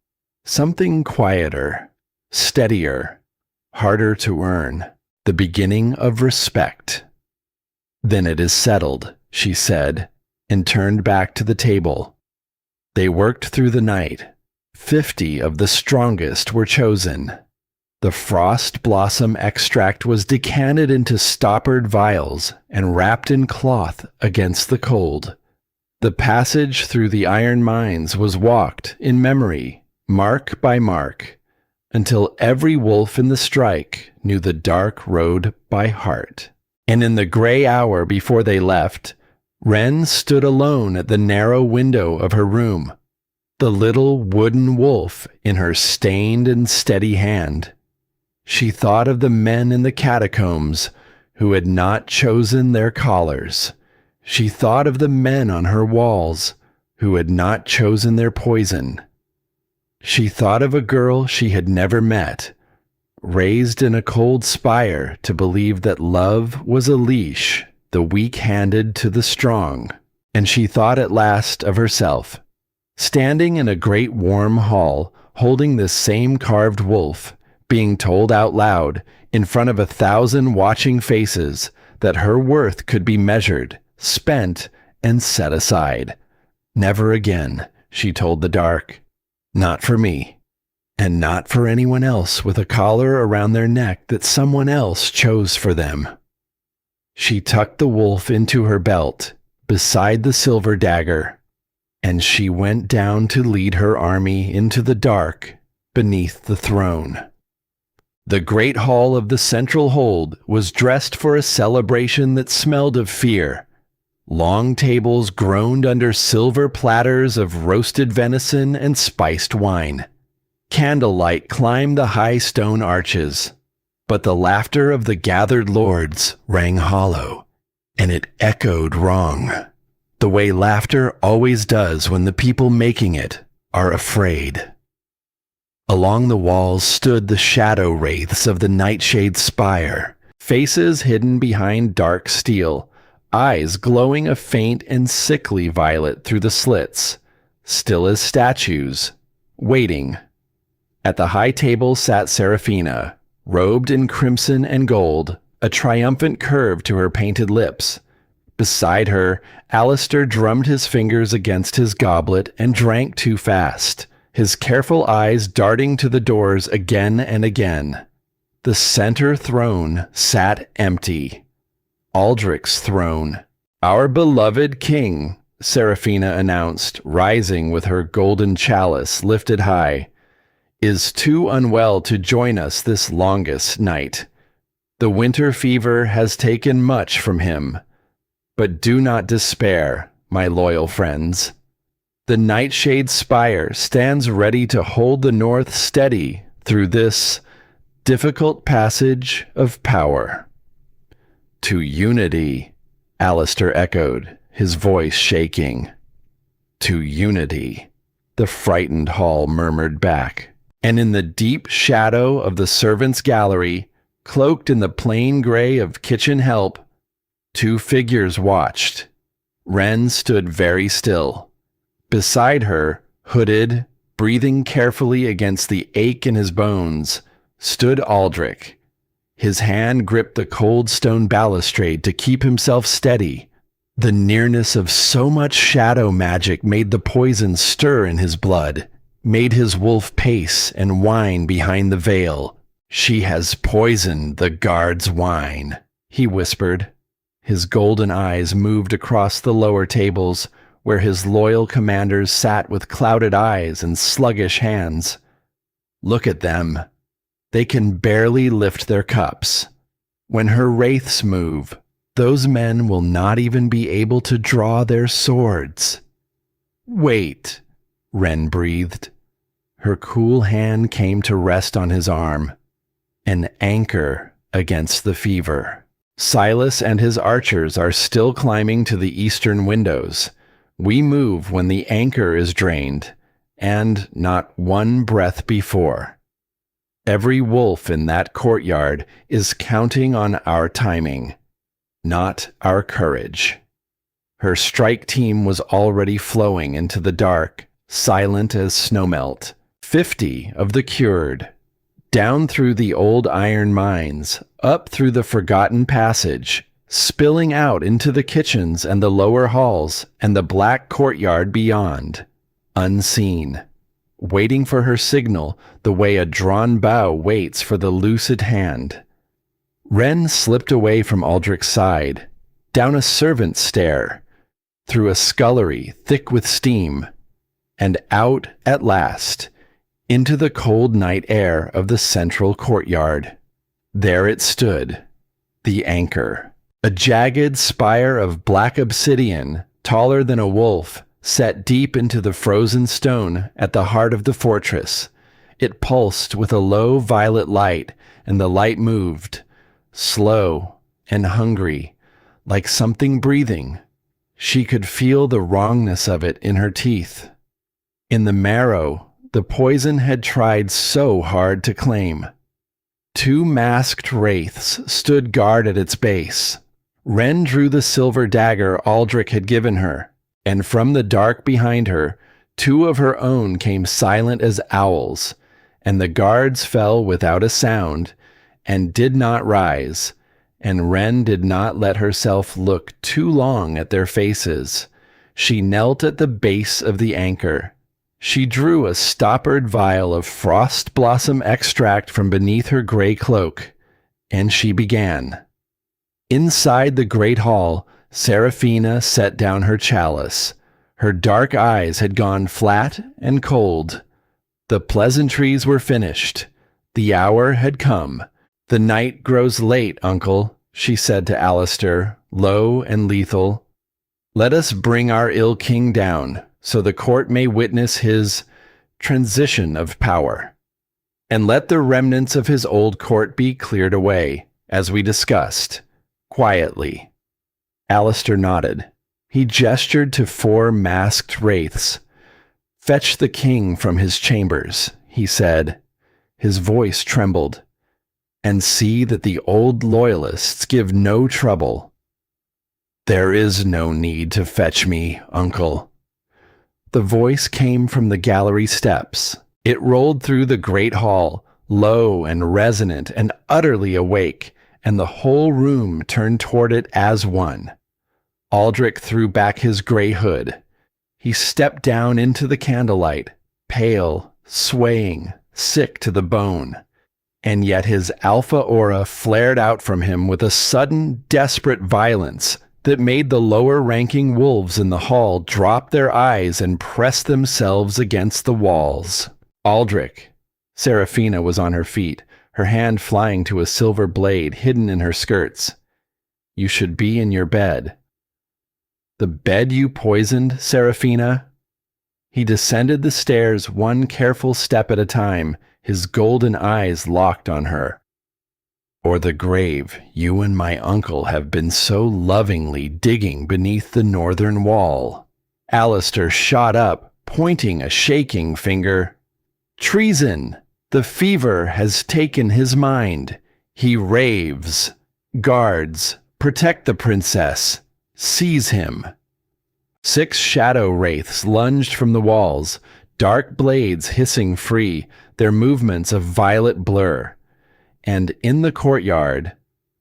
Something quieter, steadier, harder to earn. The beginning of respect. Then it is settled, she said, and turned back to the table. They worked through the night. 50 of the strongest were chosen. The frost blossom extract was decanted into stoppered vials and wrapped in cloth against the cold. The passage through the iron mines was walked in memory, mark by mark, until every wolf in the strike knew the dark road by heart. And in the gray hour before they left, Ren stood alone at the narrow window of her room, the little wooden wolf in her stained and steady hand. She thought of the men in the catacombs who had not chosen their collars. She thought of the men on her walls who had not chosen their poison. She thought of a girl she had never met, raised in a cold spire to believe that love was a leash the weak handed to the strong. And she thought at last of herself, standing in a great warm hall, holding this same carved wolf, being told out loud, in front of 1,000 watching faces, that her worth could be measured, spent, and set aside. Never again, she told the dark. Not for me. And not for anyone else with a collar around their neck that someone else chose for them. She tucked the wolf into her belt, beside the silver dagger, and she went down to lead her army into the dark beneath the throne. The great hall of the central hold was dressed for a celebration that smelled of fear. Long tables groaned under silver platters of roasted venison and spiced wine. Candlelight climbed the high stone arches, but the laughter of the gathered lords rang hollow, and it echoed wrong, the way laughter always does when the people making it are afraid. Along the walls stood the shadow wraiths of the nightshade spire, faces hidden behind dark steel, eyes glowing a faint and sickly violet through the slits, still as statues, waiting. At the high table sat Seraphina, robed in crimson and gold, a triumphant curve to her painted lips. Beside her, Alistair drummed his fingers against his goblet and drank too fast, his careful eyes darting to the doors again and again. The center throne sat empty. Aldrich's throne. Our beloved king, Seraphina announced, rising with her golden chalice lifted high. is too unwell to join us this longest night. The winter fever has taken much from him, but do not despair, my loyal friends. The nightshade's spire stands ready to hold the north steady through this difficult passage of power. To unity, Alistair echoed, his voice shaking. To unity, the frightened hall murmured back. And in the deep shadow of the servants' gallery, cloaked in the plain gray of kitchen help, two figures watched. Wren stood very still. Beside her, hooded, breathing carefully against the ache in his bones, stood Aldrich. His hand gripped the cold stone balustrade to keep himself steady. The nearness of so much shadow magic made the poison stir in his blood, made his wolf pace and whine behind the veil. She has poisoned the guard's wine, he whispered. His golden eyes moved across the lower tables, where his loyal commanders sat with clouded eyes and sluggish hands. Look at them. They can barely lift their cups. When her wraiths move, those men will not even be able to draw their swords. Wait, Wren breathed. Her cool hand came to rest on his arm, an anchor against the fever. Silas and his archers are still climbing to the eastern windows. We move when the anchor is drained, and not one breath before. Every wolf in that courtyard is counting on our timing, not our courage. Her strike team was already flowing into the dark, silent as snowmelt. 50 of the cured, down through the old iron mines, up through the forgotten passage, spilling out into the kitchens and the lower halls and the black courtyard beyond, unseen, waiting for her signal the way a drawn bow waits for the lucid hand. Wren slipped away from Aldrich's side, down a servant's stair, through a scullery thick with steam, and out at last, into the cold night air of the central courtyard. There it stood, the anchor. A jagged spire of black obsidian, taller than a wolf, set deep into the frozen stone at the heart of the fortress. It pulsed with a low violet light, and the light moved, slow and hungry, like something breathing. She could feel the wrongness of it in her teeth. In the marrow, the poison had tried so hard to claim. Two masked wraiths stood guard at its base. Wren drew the silver dagger Aldrich had given her, and from the dark behind her, two of her own came silent as owls, and the guards fell without a sound, and did not rise, and Wren did not let herself look too long at their faces. She knelt at the base of the anchor. She drew a stoppered vial of frost blossom extract from beneath her gray cloak, and she began. Inside the great hall, Seraphina set down her chalice. Her dark eyes had gone flat and cold. The pleasantries were finished. The hour had come. The night grows late, uncle, she said to Alistair, low and lethal. Let us bring our ill king down, so the court may witness his transition of power. And let the remnants of his old court be cleared away, as we discussed, quietly. Alistair nodded. He gestured to 4 masked wraiths. Fetch the king from his chambers, he said. His voice trembled. And see that the old loyalists give no trouble. There is no need to fetch me, uncle. The voice came from the gallery steps. It rolled through the great hall, low and resonant and utterly awake, and the whole room turned toward it as one. Aldrich threw back his gray hood. He stepped down into the candlelight, pale, swaying, sick to the bone. And yet his alpha aura flared out from him with a sudden, desperate violence that made the lower-ranking wolves in the hall drop their eyes and press themselves against the walls. Aldrich, Seraphina was on her feet, her hand flying to a silver blade hidden in her skirts. You should be in your bed. The bed you poisoned, Seraphina? He descended the stairs one careful step at a time, his golden eyes locked on her. Or the grave you and my uncle have been so lovingly digging beneath the northern wall. Alistair shot up, pointing a shaking finger. Treason! The fever has taken his mind. He raves. Guards, protect the princess. Seize him. 6 shadow wraiths lunged from the walls, dark blades hissing free, their movements a violet blur. And in the courtyard,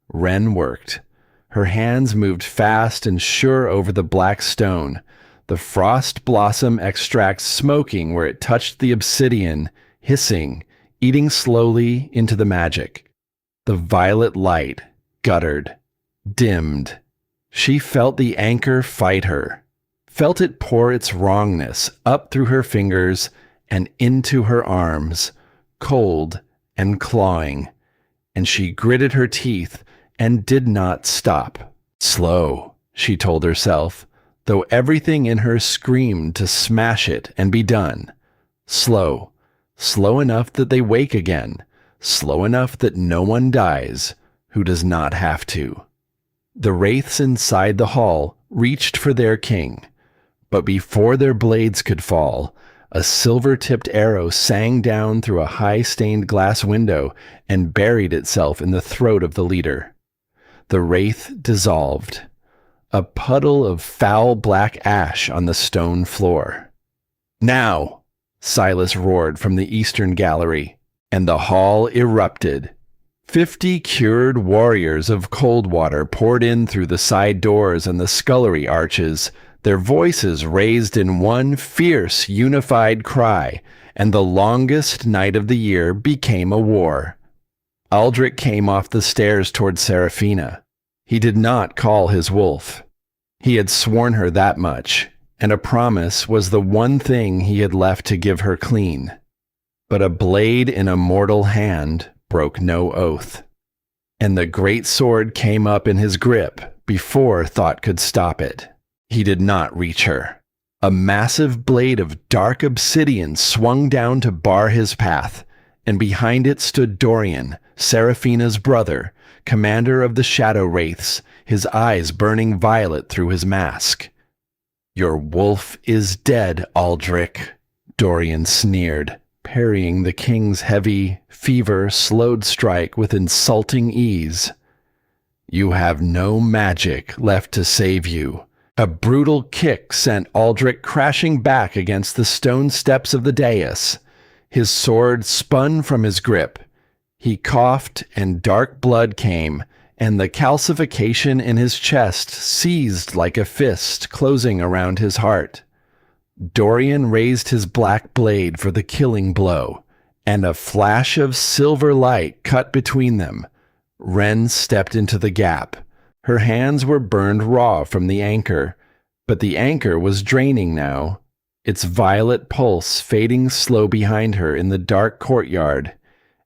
Wren worked. Her hands moved fast and sure over the black stone, the frost blossom extract smoking where it touched the obsidian, hissing, eating slowly into the magic. The violet light guttered, dimmed. She felt the anchor fight her, felt it pour its wrongness up through her fingers and into her arms, cold and clawing, and she gritted her teeth and did not stop. Slow, she told herself, though everything in her screamed to smash it and be done. Slow, slow enough that they wake again, slow enough that no one dies who does not have to. The wraiths inside the hall reached for their king, but before their blades could fall, a silver-tipped arrow sang down through a high-stained glass window and buried itself in the throat of the leader. The wraith dissolved, a puddle of foul black ash on the stone floor. Now! Silas roared from the eastern gallery, and the hall erupted. 50 cured warriors of Coldwater poured in through the side doors and the scullery arches, their voices raised in one fierce, unified cry, and the longest night of the year became a war. Aldrich came off the stairs toward Seraphina. He did not call his wolf. He had sworn her that much, and a promise was the one thing he had left to give her clean. But a blade in a mortal hand broke no oath, and the great sword came up in his grip before thought could stop it. He did not reach her. A massive blade of dark obsidian swung down to bar his path, and behind it stood Dorian, Seraphina's brother, commander of the Shadow Wraiths, his eyes burning violet through his mask. "Your wolf is dead, Aldrich," Dorian sneered, parrying the king's heavy, fever-slowed strike with insulting ease. "You have no magic left to save you." A brutal kick sent Aldrich crashing back against the stone steps of the dais. His sword spun from his grip. He coughed, and dark blood came, and the calcification in his chest seized like a fist closing around his heart. Dorian raised his black blade for the killing blow, and a flash of silver light cut between them. Wren stepped into the gap. Her hands were burned raw from the anchor, but the anchor was draining now, its violet pulse fading slow behind her in the dark courtyard,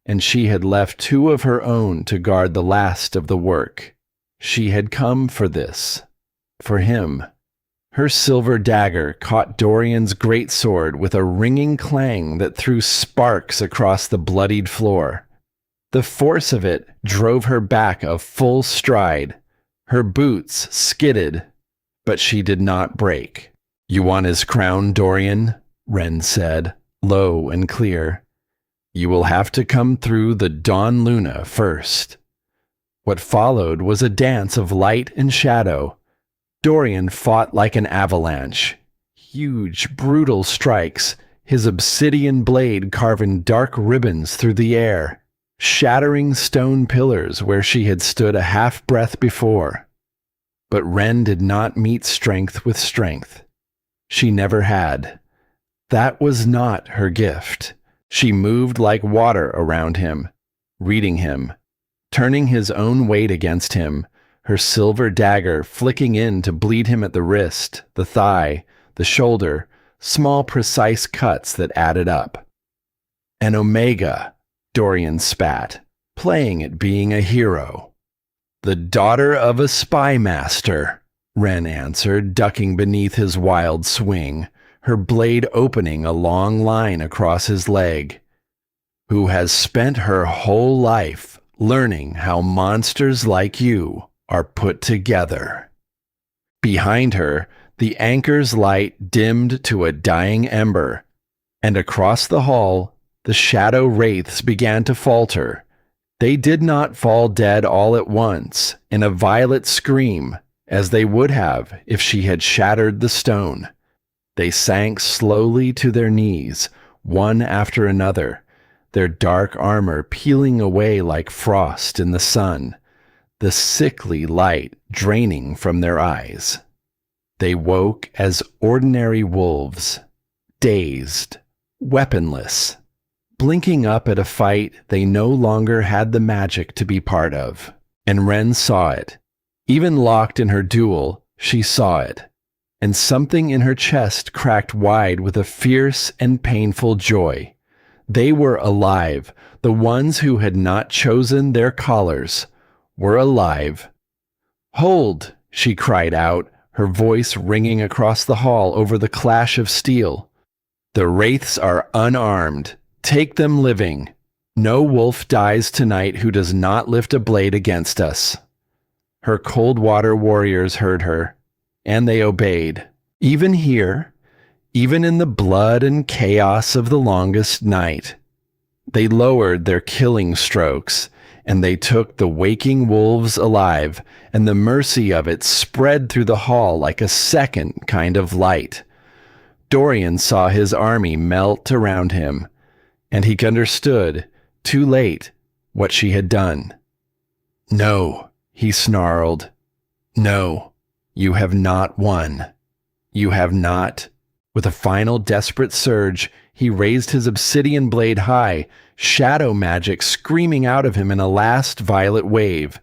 and she had left 2 of her own to guard the last of the work. She had come for this, for him. Her silver dagger caught Dorian's great sword with a ringing clang that threw sparks across the bloodied floor. The force of it drove her back a full stride. Her boots skidded, but she did not break. "You want his crown, Dorian?" Wren said, low and clear. "You will have to come through the Dawn Luna first." What followed was a dance of light and shadow. Dorian fought like an avalanche. Huge, brutal strikes, his obsidian blade carving dark ribbons through the air, shattering stone pillars where she had stood a half-breath before. But Wren did not meet strength with strength. She never had. That was not her gift. She moved like water around him, reading him, turning his own weight against him, her silver dagger flicking in to bleed him at the wrist, the thigh, the shoulder, small precise cuts that added up. An omega, Dorian spat, playing at being a hero. The daughter of a spy master, Ren answered, ducking beneath his wild swing, her blade opening a long line across his leg. Who has spent her whole life learning how monsters like you are put together. Behind her, the anchor's light dimmed to a dying ember, and across the hall, the shadow wraiths began to falter. They did not fall dead all at once in a violet scream, as they would have if she had shattered the stone. They sank slowly to their knees, one after another, their dark armor peeling away like frost in the sun, the sickly light draining from their eyes. They woke as ordinary wolves, dazed, weaponless, blinking up at a fight they no longer had the magic to be part of. And Ren saw it. Even locked in her duel, she saw it. And something in her chest cracked wide with a fierce and painful joy. They were alive. The ones who had not chosen their collars were alive. "Hold!" she cried out, her voice ringing across the hall over the clash of steel. "The wraiths are unarmed. Take them living. No wolf dies tonight who does not lift a blade against us." Her cold water warriors heard her, and they obeyed. Even here, even in the blood and chaos of the longest night, they lowered their killing strokes, and they took the waking wolves alive, and the mercy of it spread through the hall like a second kind of light. Dorian saw his army melt around him, and he understood, too late, what she had done. "No," he snarled. "No, you have not won. You have not." With a final desperate surge, he raised his obsidian blade high, shadow magic screaming out of him in a last violet wave.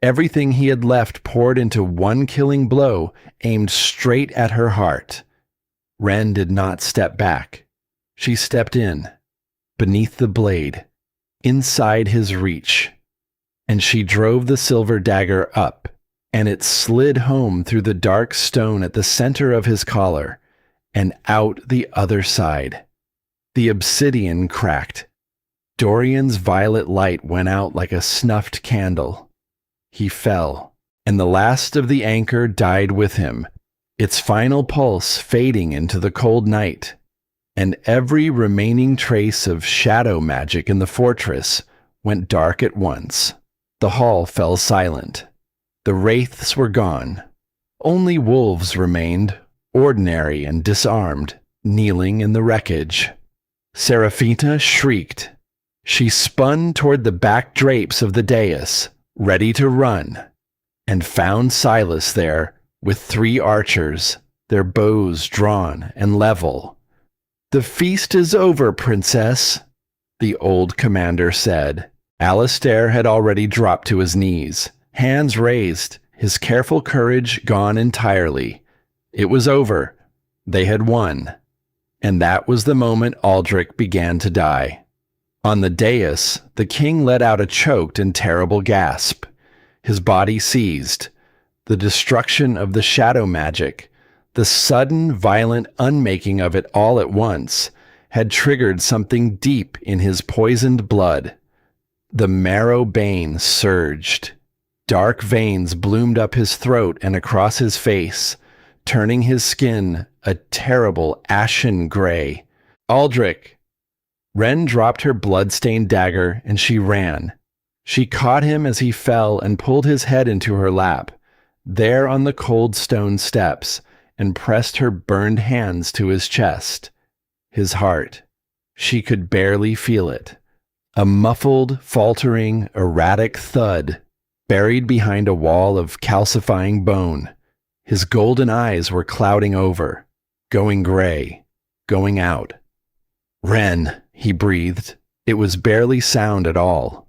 Everything he had left poured into one killing blow, aimed straight at her heart. Ren did not step back. She stepped in, beneath the blade, inside his reach, and she drove the silver dagger up, and it slid home through the dark stone at the center of his collar, and out the other side. The obsidian cracked. Dorian's violet light went out like a snuffed candle. He fell, and the last of the anchor died with him, its final pulse fading into the cold night, and every remaining trace of shadow magic in the fortress went dark at once. The hall fell silent. The wraiths were gone. Only wolves remained, ordinary and disarmed, kneeling in the wreckage. Seraphita shrieked. She spun toward the back drapes of the dais, ready to run, and found Silas there with 3 archers, their bows drawn and level. "The feast is over, princess," the old commander said. Alistair had already dropped to his knees, hands raised, his careful courage gone entirely. It was over. They had won. And that was the moment Aldrich began to die. On the dais, the king let out a choked and terrible gasp. His body seized. The destruction of the shadow magic, the sudden, violent unmaking of it all at once, had triggered something deep in his poisoned blood. The marrow bane surged. Dark veins bloomed up his throat and across his face, turning his skin a terrible ashen gray. "Aldrich!" Ren dropped her blood-stained dagger and she ran. She caught him as he fell and pulled his head into her lap, there on the cold stone steps, and pressed her burned hands to his chest. His heart. She could barely feel it. A muffled, faltering, erratic thud, buried behind a wall of calcifying bone. His golden eyes were clouding over, going gray, going out. "Ren," he breathed. It was barely sound at all.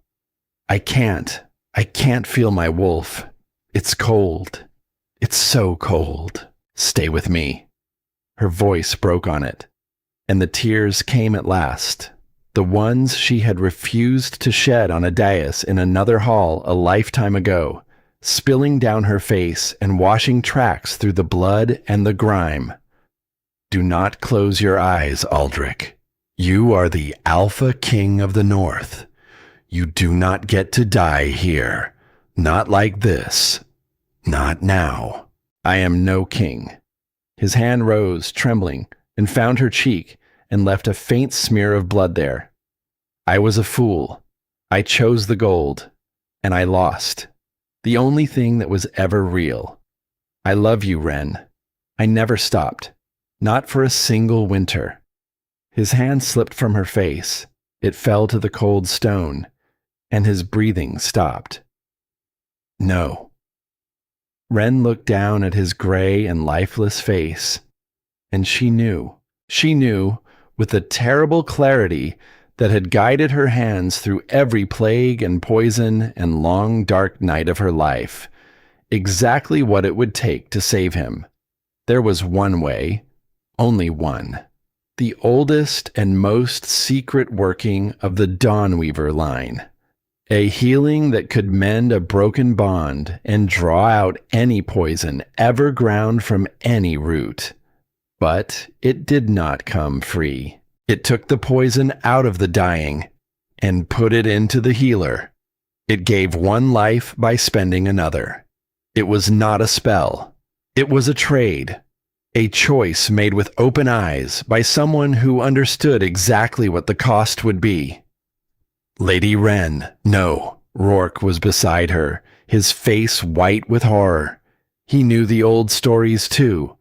I can't feel my wolf. It's cold. It's so cold. Stay with me." Her voice broke on it, and the tears came at last. the ones she had refused to shed on a dais in another hall a lifetime ago, spilling down her face and washing tracks through the blood and the grime. Do not close your eyes, Aldrich. You are the Alpha King of the North. You do not get to die here. Not like this. Not now. I am no king. His hand rose, trembling, and found her cheek, and left a faint smear of blood there. I was a fool. I chose the gold, and I lost. The only thing that was ever real. I love you, Ren. I never stopped. Not for a single winter. His hand slipped from her face. It fell to the cold stone, and his breathing stopped. No. Ren looked down at his gray and lifeless face, and she knew, with the terrible clarity that had guided her hands through every plague and poison and long dark night of her life, exactly what it would take to save him. There was one way, only one. The oldest and most secret working of the Dawnweaver line. A healing that could mend a broken bond and draw out any poison ever ground from any root. But it did not come free. It took the poison out of the dying and put it into the healer. It gave one life by spending another. It was not a spell. It was a trade. A choice made with open eyes by someone who understood exactly what the cost would be. Lady Wren, no. Rourke was beside her, his face white with horror. He knew the old stories too.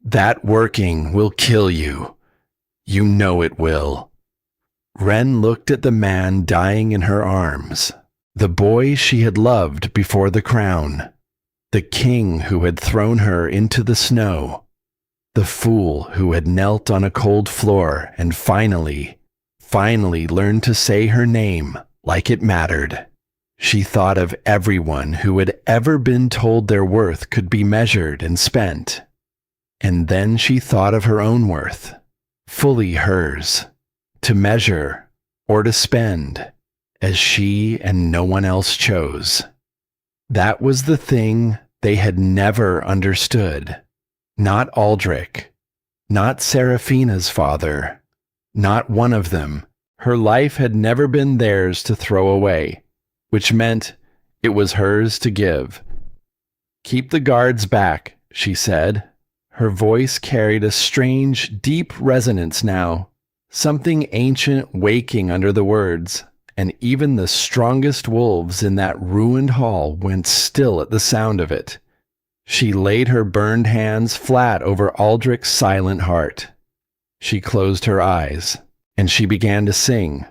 That working will kill you. You know it will. Wren looked at the man dying in her arms, the boy she had loved before the crown, the king who had thrown her into the snow, the fool who had knelt on a cold floor and finally learned to say her name like it mattered. She thought of everyone who had ever been told their worth could be measured and spent. And then she thought of her own worth, fully hers, to measure or to spend, as she and no one else chose. That was the thing they had never understood. Not Aldrich, not Seraphina's father, not one of them. Her life had never been theirs to throw away, which meant it was hers to give. Keep the guards back, she said. Her voice carried a strange, deep resonance now, something ancient waking under the words, and even the strongest wolves in that ruined hall went still at the sound of it. She laid her burned hands flat over Aldrich's silent heart. She closed her eyes, and she began to sing,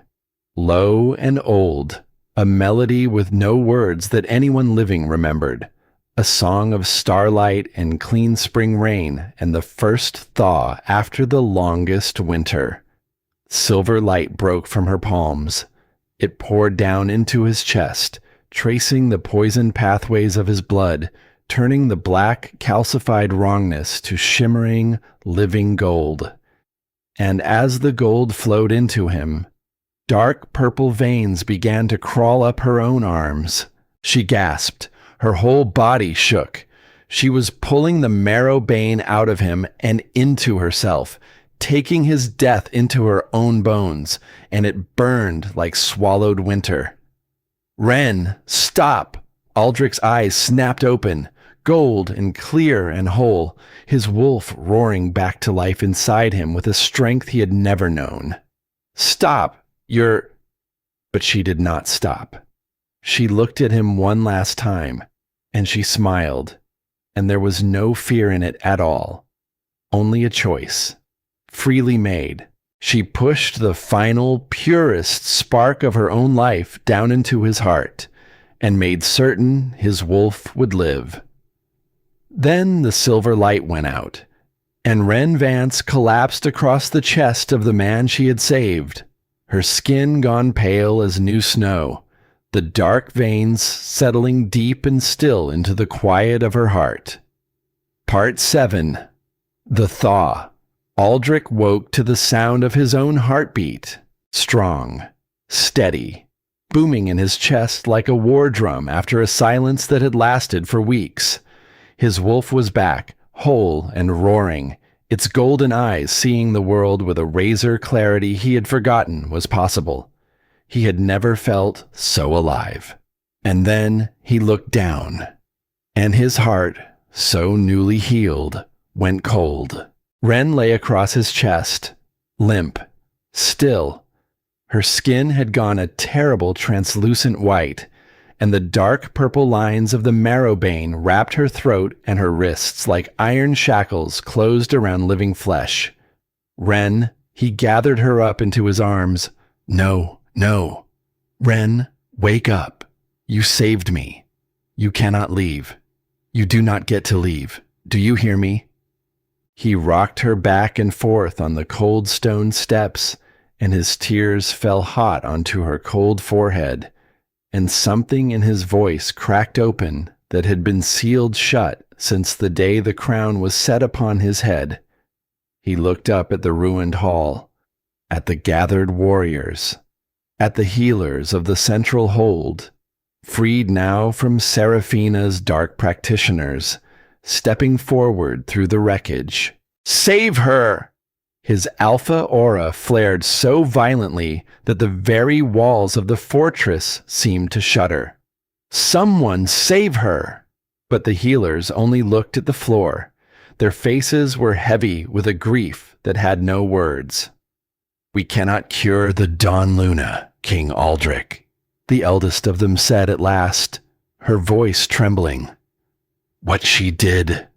low and old, a melody with no words that anyone living remembered, a song of starlight and clean spring rain and the first thaw after the longest winter. Silver light broke from her palms. It poured down into his chest, tracing the poisoned pathways of his blood, turning the black, calcified wrongness to shimmering, living gold. And as the gold flowed into him, dark purple veins began to crawl up her own arms. She gasped. Her whole body shook. She was pulling the marrow bane out of him and into herself, taking his death into her own bones, and it burned like swallowed winter. Wren, stop! Aldrich's eyes snapped open, gold and clear and whole, his wolf roaring back to life inside him with a strength he had never known. Stop! But she did not stop. She looked at him one last time, and she smiled, and there was no fear in it at all, only a choice, freely made. She pushed the final, purest spark of her own life down into his heart, and made certain his wolf would live. Then the silver light went out, and Wren Vance collapsed across the chest of the man she had saved, her skin gone pale as new snow, the dark veins settling deep and still into the quiet of her heart. Part 7. The Thaw. Aldrich woke to the sound of his own heartbeat. Strong, steady, booming in his chest like a war drum after a silence that had lasted for weeks. His wolf was back, whole and roaring, its golden eyes seeing the world with a razor clarity he had forgotten was possible. He had never felt so alive. And then he looked down, and his heart, so newly healed, went cold. Ren lay across his chest, limp, still. Her skin had gone a terrible translucent white, and the dark purple lines of the marrowbane wrapped her throat and her wrists like iron shackles closed around living flesh. Ren, he gathered her up into his arms. No, no. Ren, wake up. You saved me. You cannot leave. You do not get to leave. Do you hear me? He rocked her back and forth on the cold stone steps, and his tears fell hot onto her cold forehead, and something in his voice cracked open that had been sealed shut since the day the crown was set upon his head. He looked up at the ruined hall, at the gathered warriors, at the healers of the central hold, freed now from Seraphina's dark practitioners, stepping forward through the wreckage. Save her! His alpha aura flared so violently that the very walls of the fortress seemed to shudder. Someone save her! But the healers only looked at the floor. Their faces were heavy with a grief that had no words. We cannot cure the Dawn Luna, King Aldrich, the eldest of them said at last, her voice trembling. What she did,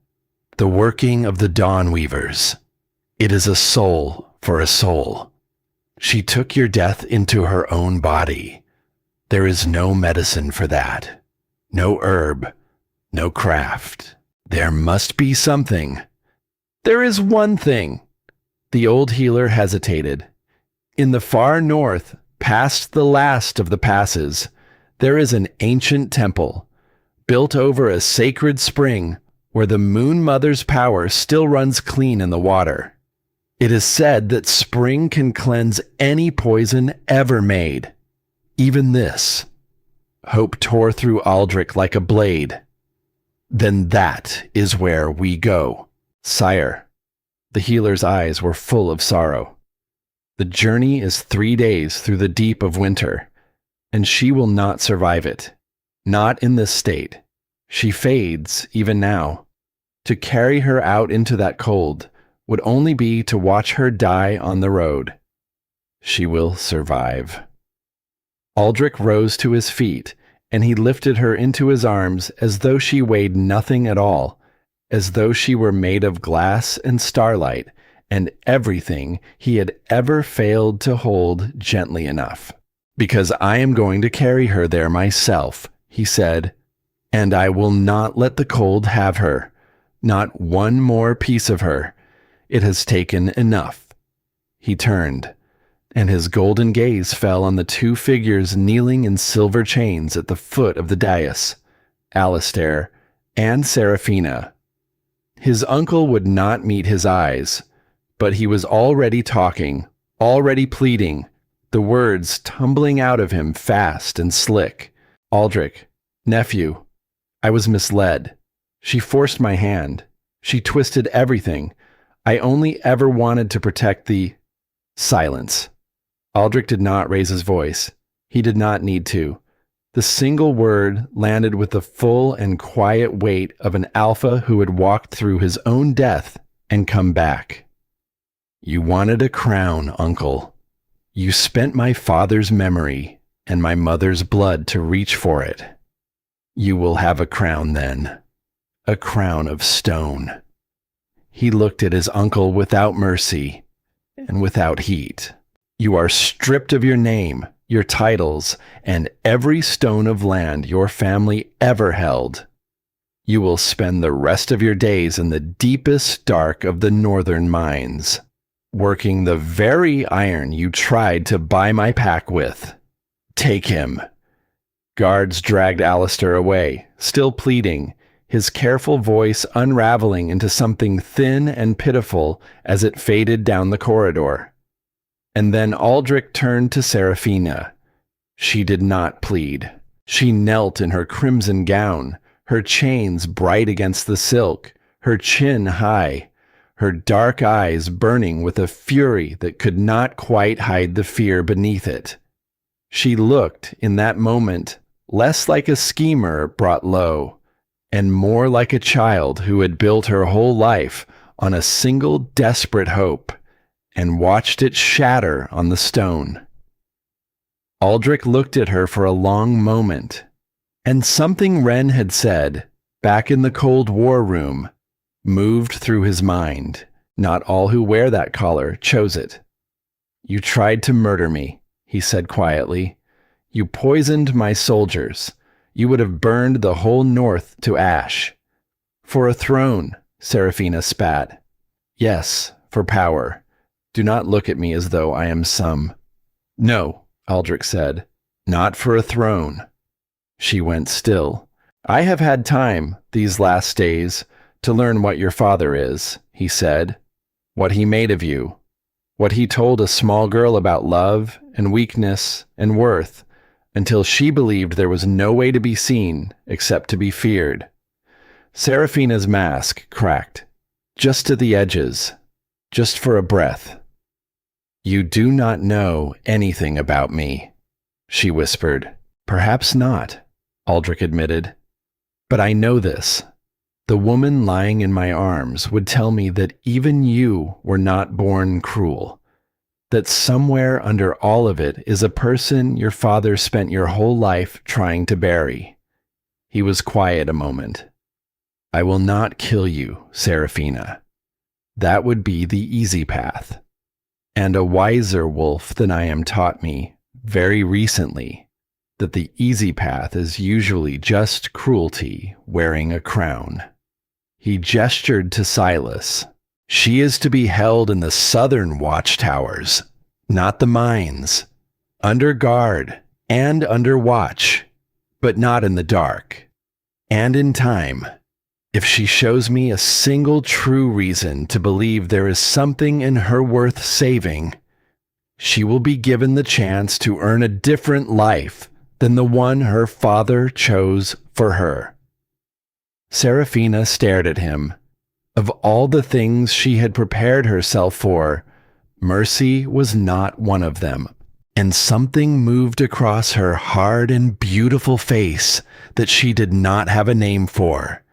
the working of the Dawn Weavers, it is a soul for a soul. She took your death into her own body. There is no medicine for that, no herb, no craft. There must be something. There is one thing. The old healer hesitated. In the far north, past the last of the passes, there is an ancient temple, built over a sacred spring where the Moon Mother's power still runs clean in the water. It is said that spring can cleanse any poison ever made, even this. Hope tore through Aldrich like a blade. Then that is where we go, sire. The healer's eyes were full of sorrow. The journey is 3 days through the deep of winter, and she will not survive it. Not in this state. She fades even now. To carry her out into that cold would only be to watch her die on the road. She will survive. Aldrich rose to his feet, and he lifted her into his arms as though she weighed nothing at all, as though she were made of glass and starlight, and everything he had ever failed to hold gently enough. Because I am going to carry her there myself, he said, and I will not let the cold have her, not one more piece of her. It has taken enough. He turned, and his golden gaze fell on the two figures kneeling in silver chains at the foot of the dais, Alistair and Seraphina. His uncle would not meet his eyes, but he was already talking, already pleading, the words tumbling out of him fast and slick. Aldrich, nephew, I was misled. She forced my hand. She twisted everything. I only ever wanted to protect the... Silence. Aldrich did not raise his voice. He did not need to. The single word landed with the full and quiet weight of an alpha who had walked through his own death and come back. You wanted a crown, uncle. You spent my father's memory and my mother's blood to reach for it. You will have a crown then. A crown of stone. He looked at his uncle without mercy and without heat. You are stripped of your name, your titles, and every stone of land your family ever held. You will spend the rest of your days in the deepest dark of the northern mines, working the very iron you tried to buy my pack with. Take him. Guards dragged Alistair away, still pleading, his careful voice unraveling into something thin and pitiful as it faded down the corridor. And then Aldrich turned to Seraphina. She did not plead. She knelt in her crimson gown, her chains bright against the silk, her chin high, her dark eyes burning with a fury that could not quite hide the fear beneath it. She looked, in that moment, less like a schemer brought low, and more like a child who had built her whole life on a single desperate hope, and watched it shatter on the stone. Aldrich looked at her for a long moment, and something Wren had said, back in the Cold War room, moved through his mind. Not all who wear that collar chose it. "You tried to murder me," he said quietly. "You poisoned my soldiers. You would have burned the whole North to ash. For a throne," Seraphina spat. "Yes, for power. Do not look at me as though I am some." "No," Aldrich said, "not for a throne." She went still. "I have had time, these last days, to learn what your father is," he said. "What he made of you. What he told a small girl about love and weakness and worth, until she believed there was no way to be seen except to be feared." Seraphina's mask cracked, just to the edges, just for a breath. "You do not know anything about me," she whispered. "Perhaps not," Aldrich admitted. "But I know this. The woman lying in my arms would tell me that even you were not born cruel, that somewhere under all of it is a person your father spent your whole life trying to bury." He was quiet a moment. "I will not kill you, Seraphina. That would be the easy path. And a wiser wolf than I am taught me, very recently, that the easy path is usually just cruelty wearing a crown." He gestured to Silas. "She is to be held in the southern watchtowers, not the mines, under guard and under watch, but not in the dark. And in time, if she shows me a single true reason to believe there is something in her worth saving, she will be given the chance to earn a different life than the one her father chose for her." Seraphina stared at him. Of all the things she had prepared herself for, mercy was not one of them, and something moved across her hard and beautiful face that she did not have a name for,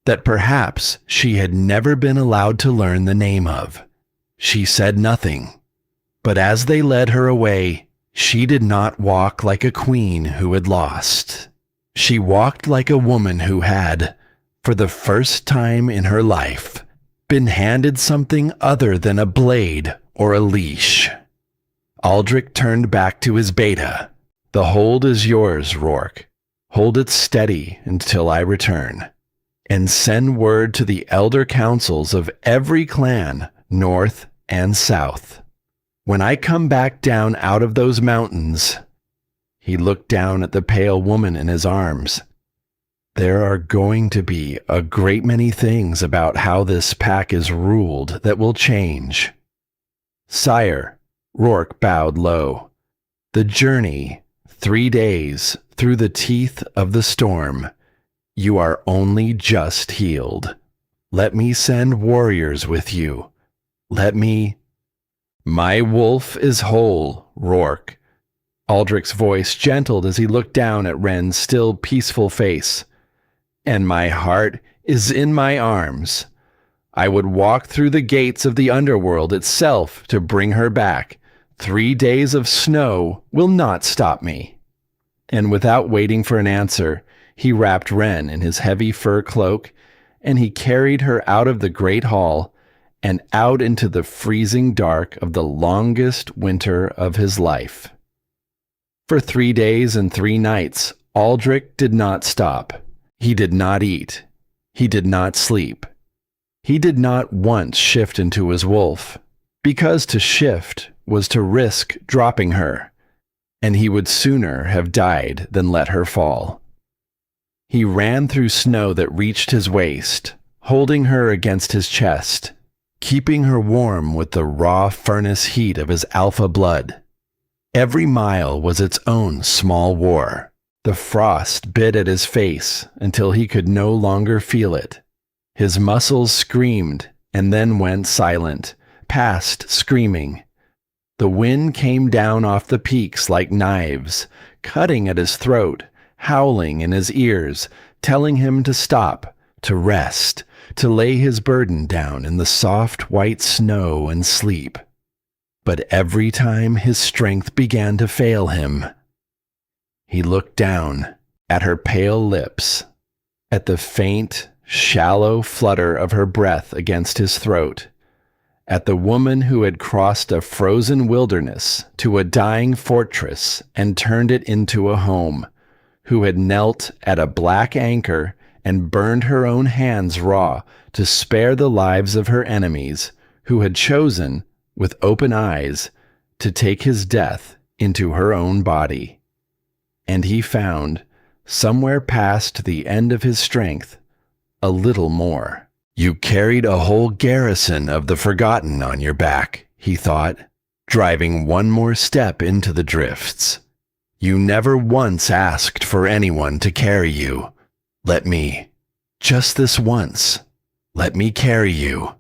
that perhaps she had never been allowed to learn the name of. She said nothing, but as they led her away, she did not walk like a queen who had lost. She walked like a woman who had, for the first time in her life, been handed something other than a blade or a leash. Aldrich turned back to his beta. "The hold is yours, Rourke. Hold it steady until I return. And send word to the elder councils of every clan, north and south. When I come back down out of those mountains," he looked down at the pale woman in his arms, "there are going to be a great many things about how this pack is ruled that will change." "Sire," Rourke bowed low, "the journey, 3 days through the teeth of the storm. You are only just healed. Let me send warriors with you. Let me—" "My wolf is whole, Rourke." Aldrich's voice gentled as he looked down at Wren's still peaceful face. "And my heart is in my arms. I would walk through the gates of the underworld itself to bring her back. 3 days of snow will not stop me." And without waiting for an answer, he wrapped Wren in his heavy fur cloak, and he carried her out of the great hall and out into the freezing dark of the longest winter of his life. For 3 days and 3 nights, Aldrich did not stop. He did not eat. He did not sleep. He did not once shift into his wolf, because to shift was to risk dropping her, and he would sooner have died than let her fall. He ran through snow that reached his waist, holding her against his chest, keeping her warm with the raw furnace heat of his alpha blood. Every mile was its own small war. The frost bit at his face until he could no longer feel it. His muscles screamed and then went silent, past screaming. The wind came down off the peaks like knives, cutting at his throat, howling in his ears, telling him to stop, to rest, to lay his burden down in the soft white snow and sleep. But every time his strength began to fail him, he looked down at her pale lips, at the faint, shallow flutter of her breath against his throat, at the woman who had crossed a frozen wilderness to a dying fortress and turned it into a home, who had knelt at a black anchor and burned her own hands raw to spare the lives of her enemies, who had chosen, with open eyes, to take his death into her own body. And he found, somewhere past the end of his strength, a little more. You carried a whole garrison of the forgotten on your back, he thought, driving one more step into the drifts. You never once asked for anyone to carry you. Let me, just this once, let me carry you.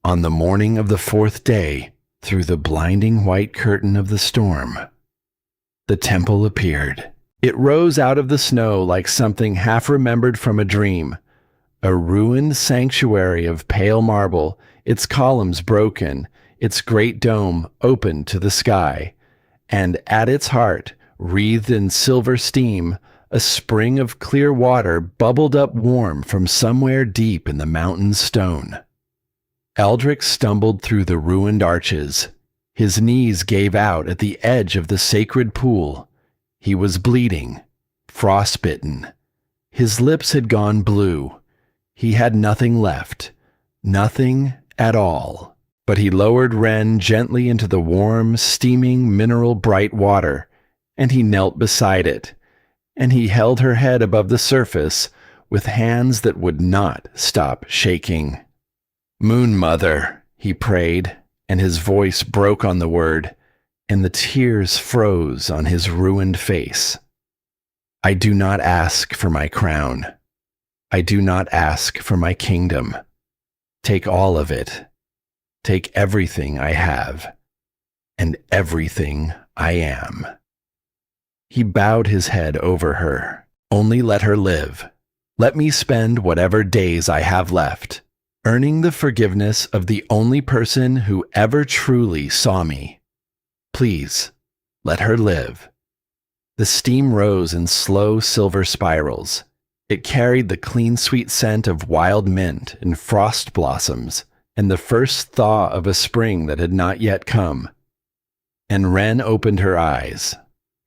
On the morning of the fourth day, through the blinding white curtain of the storm, the temple appeared. It rose out of the snow like something half remembered from a dream, a ruined sanctuary of pale marble, its columns broken, its great dome open to the sky, and at its heart, wreathed in silver steam, a spring of clear water bubbled up warm from somewhere deep in the mountain's stone. Eldrick stumbled through the ruined arches. His knees gave out at the edge of the sacred pool. He was bleeding, frostbitten. His lips had gone blue. He had nothing left, nothing at all. But he lowered Wren gently into the warm, steaming, mineral-bright water, and he knelt beside it, and he held her head above the surface with hands that would not stop shaking. Moon Mother, he prayed, and his voice broke on the word, and the tears froze on his ruined face. I do not ask for my crown. I do not ask for my kingdom. Take all of it. Take everything I have, and everything I am. He bowed his head over her. Only let her live. Let me spend whatever days I have left, earning the forgiveness of the only person who ever truly saw me. Please, let her live. The steam rose in slow silver spirals. It carried the clean sweet scent of wild mint and frost blossoms, and the first thaw of a spring that had not yet come. And Wren opened her eyes.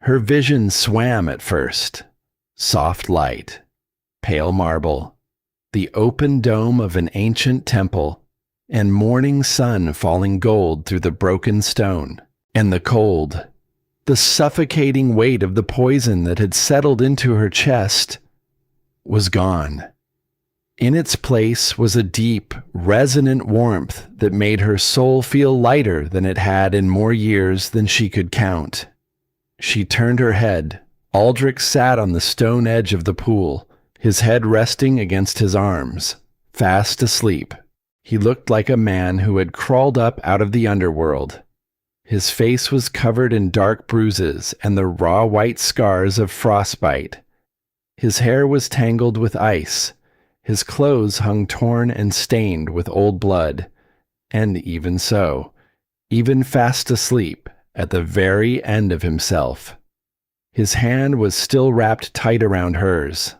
Her vision swam at first. Soft light, pale marble, the open dome of an ancient temple, and morning sun falling gold through the broken stone, and the cold, the suffocating weight of the poison that had settled into her chest, was gone. In its place was a deep, resonant warmth that made her soul feel lighter than it had in more years than she could count. She turned her head. Aldrich sat on the stone edge of the pool, his head resting against his arms, fast asleep. He looked like a man who had crawled up out of the underworld. His face was covered in dark bruises and the raw white scars of frostbite. His hair was tangled with ice. His clothes hung torn and stained with old blood. And even so, even fast asleep, at the very end of himself, his hand was still wrapped tight around hers.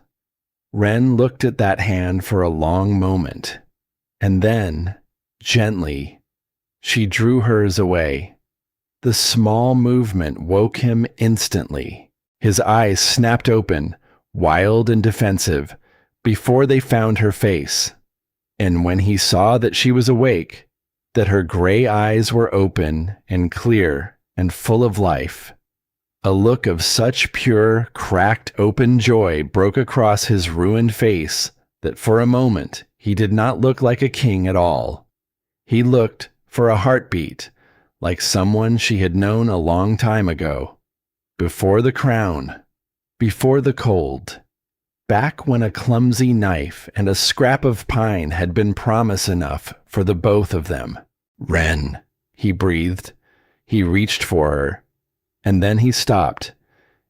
Wren looked at that hand for a long moment, and then, gently, she drew hers away. The small movement woke him instantly. His eyes snapped open, wild and defensive, before they found her face. And when he saw that she was awake, that her gray eyes were open and clear and full of life, a look of such pure, cracked open joy broke across his ruined face that for a moment he did not look like a king at all. He looked for a heartbeat, like someone she had known a long time ago. Before the crown, before the cold, back when a clumsy knife and a scrap of pine had been promise enough for the both of them. "Ren," he breathed. He reached for her, and then he stopped.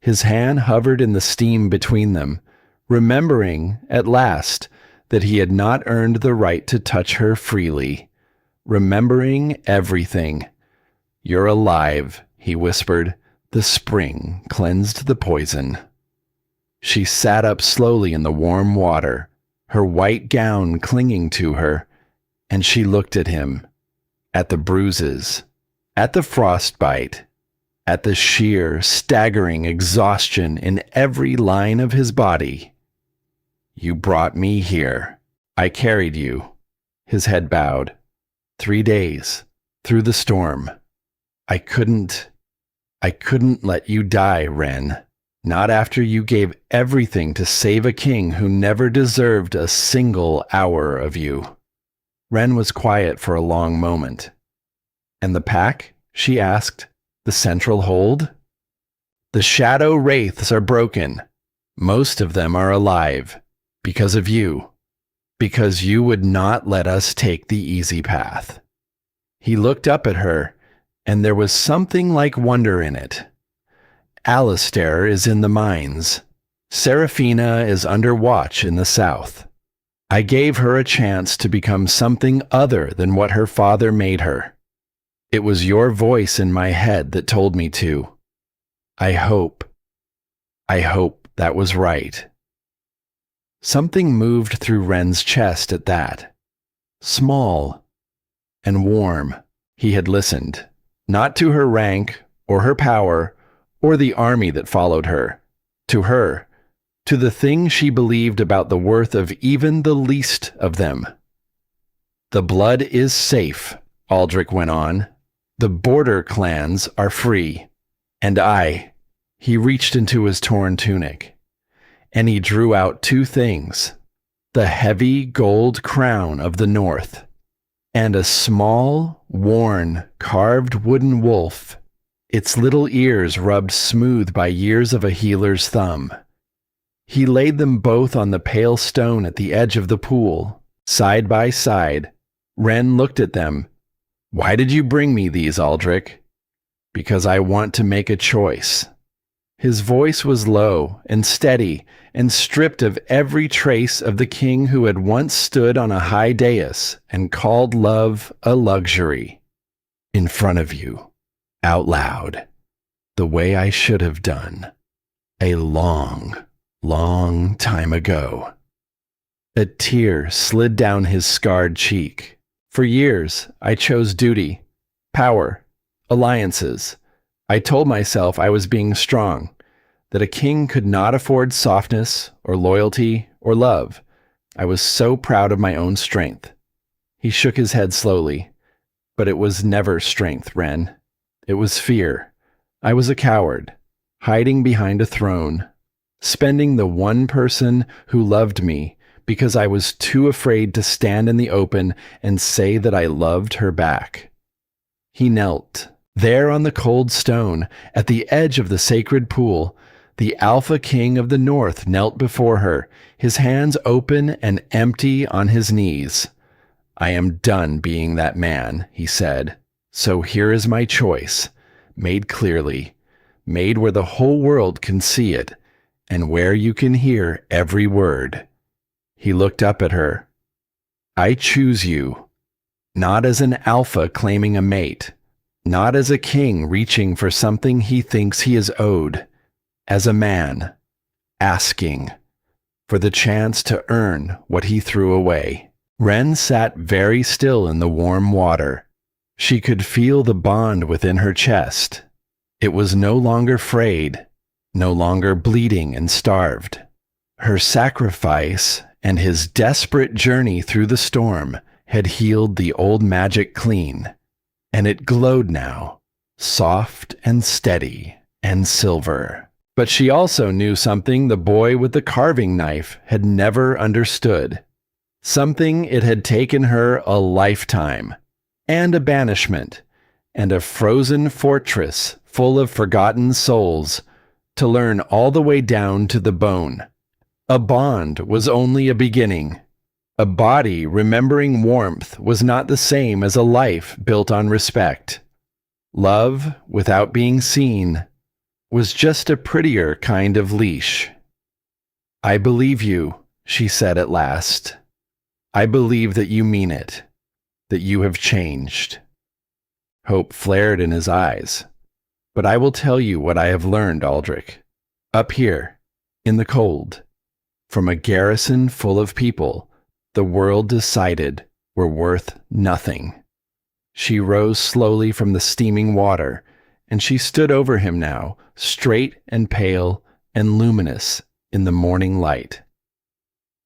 His hand hovered in the steam between them, remembering, at last, that he had not earned the right to touch her freely. Remembering everything. "You're alive," he whispered. "The spring cleansed the poison." She sat up slowly in the warm water, her white gown clinging to her, and she looked at him, at the bruises, at the frostbite, at the sheer, staggering exhaustion in every line of his body. "You brought me here. I carried you." His head bowed. 3 days, through the storm. I couldn't let you die, Ren. Not after you gave everything to save a king who never deserved a single hour of you." Ren was quiet for a long moment. "And the pack?" she asked. "The central hold?" "The shadow wraiths are broken. Most of them are alive. Because of you. Because you would not let us take the easy path." He looked up at her, and there was something like wonder in it. "Alistair is in the mines. Seraphina is under watch in the south. I gave her a chance to become something other than what her father made her. It was your voice in my head that told me to. I hope that was right." Something moved through Ren's chest at that. Small and warm. He had listened, not to her rank or her power or the army that followed her, to her, to the thing she believed about the worth of even the least of them. "The blood is safe," Aldrich went on. "The border clans are free. And he reached into his torn tunic, and he drew out 2 things, the heavy gold crown of the north, and a small, worn, carved wooden wolf, its little ears rubbed smooth by years of a healer's thumb. He laid them both on the pale stone at the edge of the pool, side by side. Ren looked at them. "Why did you bring me these, Aldrich?" "Because I want to make a choice." His voice was low and steady and stripped of every trace of the king who had once stood on a high dais and called love a luxury. "In front of you, out loud, the way I should have done, a long, long time ago." A tear slid down his scarred cheek. "For years, I chose duty, power, alliances. I told myself I was being strong, that a king could not afford softness or loyalty or love. I was so proud of my own strength." He shook his head slowly. "But it was never strength, Ren. It was fear. I was a coward, hiding behind a throne, spending the one person who loved me because I was too afraid to stand in the open and say that I loved her back." He knelt. There on the cold stone, at the edge of the sacred pool, the Alpha King of the North knelt before her, his hands open and empty on his knees. "I am done being that man," he said. "So here is my choice, made clearly, made where the whole world can see it, and where you can hear every word." He looked up at her. "I choose you, not as an alpha claiming a mate, not as a king reaching for something he thinks he is owed, as a man, asking for the chance to earn what he threw away." Ren sat very still in the warm water. She could feel the bond within her chest. It was no longer frayed, no longer bleeding and starved. Her sacrifice and his desperate journey through the storm had healed the old magic clean, and it glowed now, soft and steady and silver. But she also knew something the boy with the carving knife had never understood, something it had taken her a lifetime and a banishment, and a frozen fortress full of forgotten souls, to learn all the way down to the bone. A bond was only a beginning. A body remembering warmth was not the same as a life built on respect. Love, without being seen, was just a prettier kind of leash. "I believe you," she said at last. "I believe that you mean it, that you have changed." Hope flared in his eyes. "But I will tell you what I have learned, Aldrich. Up here, in the cold, from a garrison full of people the world decided were worth nothing." She rose slowly from the steaming water, and she stood over him now, straight and pale and luminous in the morning light.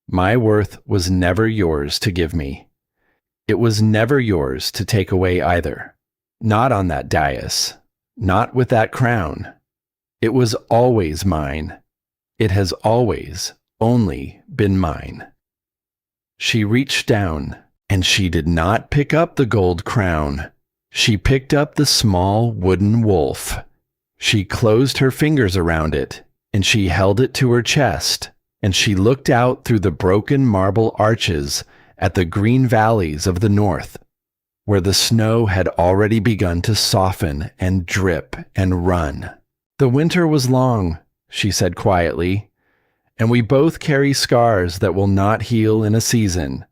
"My worth was never yours to give me. It was never yours to take away either. Not on that dais, not with that crown. It was always mine. It has always only been mine." She reached down, and she did not pick up the gold crown. She picked up the small wooden wolf. She closed her fingers around it, and she held it to her chest, and she looked out through the broken marble arches at the green valleys of the north, where the snow had already begun to soften and drip and run. "The winter was long," she said quietly, "and we both carry scars that will not heal in a season.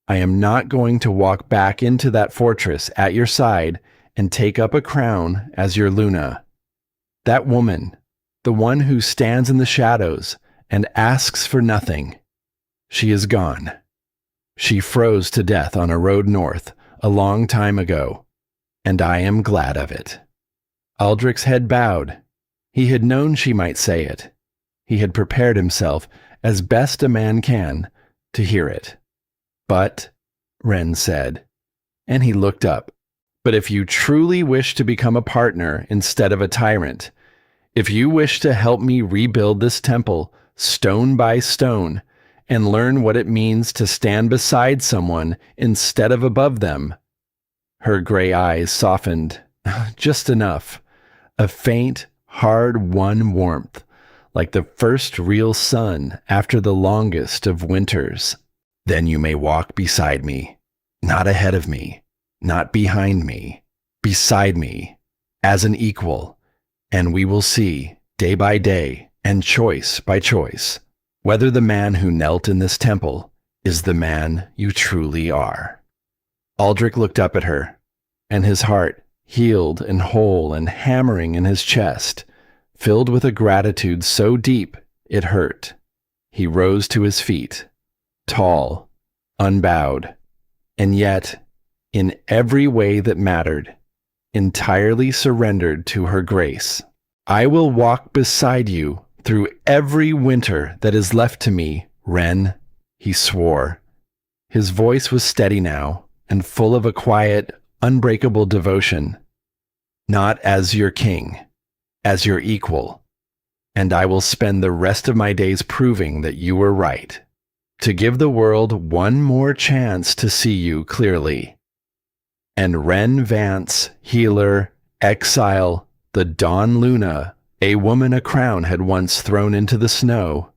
I am not going to walk back into that fortress at your side and take up a crown as your Luna. That woman, the one who stands in the shadows and asks for nothing, she is gone. She froze to death on a road north a long time ago, and I am glad of it." Aldrich's head bowed. He had known she might say it. He had prepared himself, as best a man can, to hear it. "But," Wren said, and he looked up, "but if you truly wish to become a partner instead of a tyrant, if you wish to help me rebuild this temple stone by stone, and learn what it means to stand beside someone instead of above them." Her gray eyes softened, just enough, a faint, hard-won warmth, like the first real sun after the longest of winters. "Then you may walk beside me, not ahead of me, not behind me, beside me, as an equal, and we will see, day by day, and choice by choice, whether the man who knelt in this temple is the man you truly are." Aldrich looked up at her, and his heart, healed and whole and hammering in his chest, filled with a gratitude so deep it hurt. He rose to his feet, tall, unbowed, and yet, in every way that mattered, entirely surrendered to her grace. "I will walk beside you through every winter that is left to me, Wren," he swore. His voice was steady now, and full of a quiet, unbreakable devotion. "Not as your king, as your equal. And I will spend the rest of my days proving that you were right, to give the world one more chance to see you clearly." And Wren Vance, healer, exile, the Dawn Luna, a woman a crown had once thrown into the snow,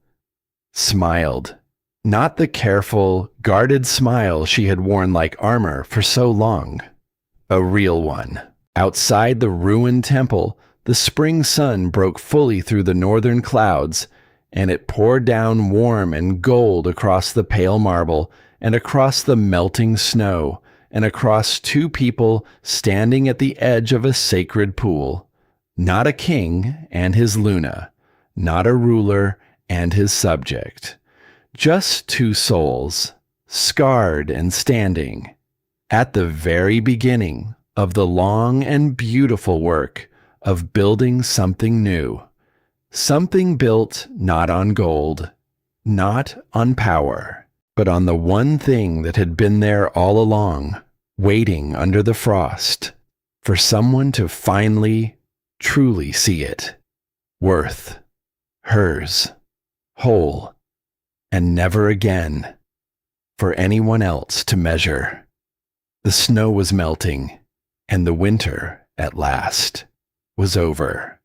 smiled. Not the careful, guarded smile she had worn like armor for so long. A real one. Outside the ruined temple, the spring sun broke fully through the northern clouds, and it poured down warm and gold across the pale marble, and across the melting snow, and across two people standing at the edge of a sacred pool. Not a king and his Luna, not a ruler and his subject. Just two souls, scarred and standing, at the very beginning of the long and beautiful work of building something new. Something built not on gold, not on power, but on the one thing that had been there all along, waiting under the frost, for someone to finally, truly see it. Worth, hers, whole, and never again for anyone else to measure. The snow was melting, and the winter, at last, was over.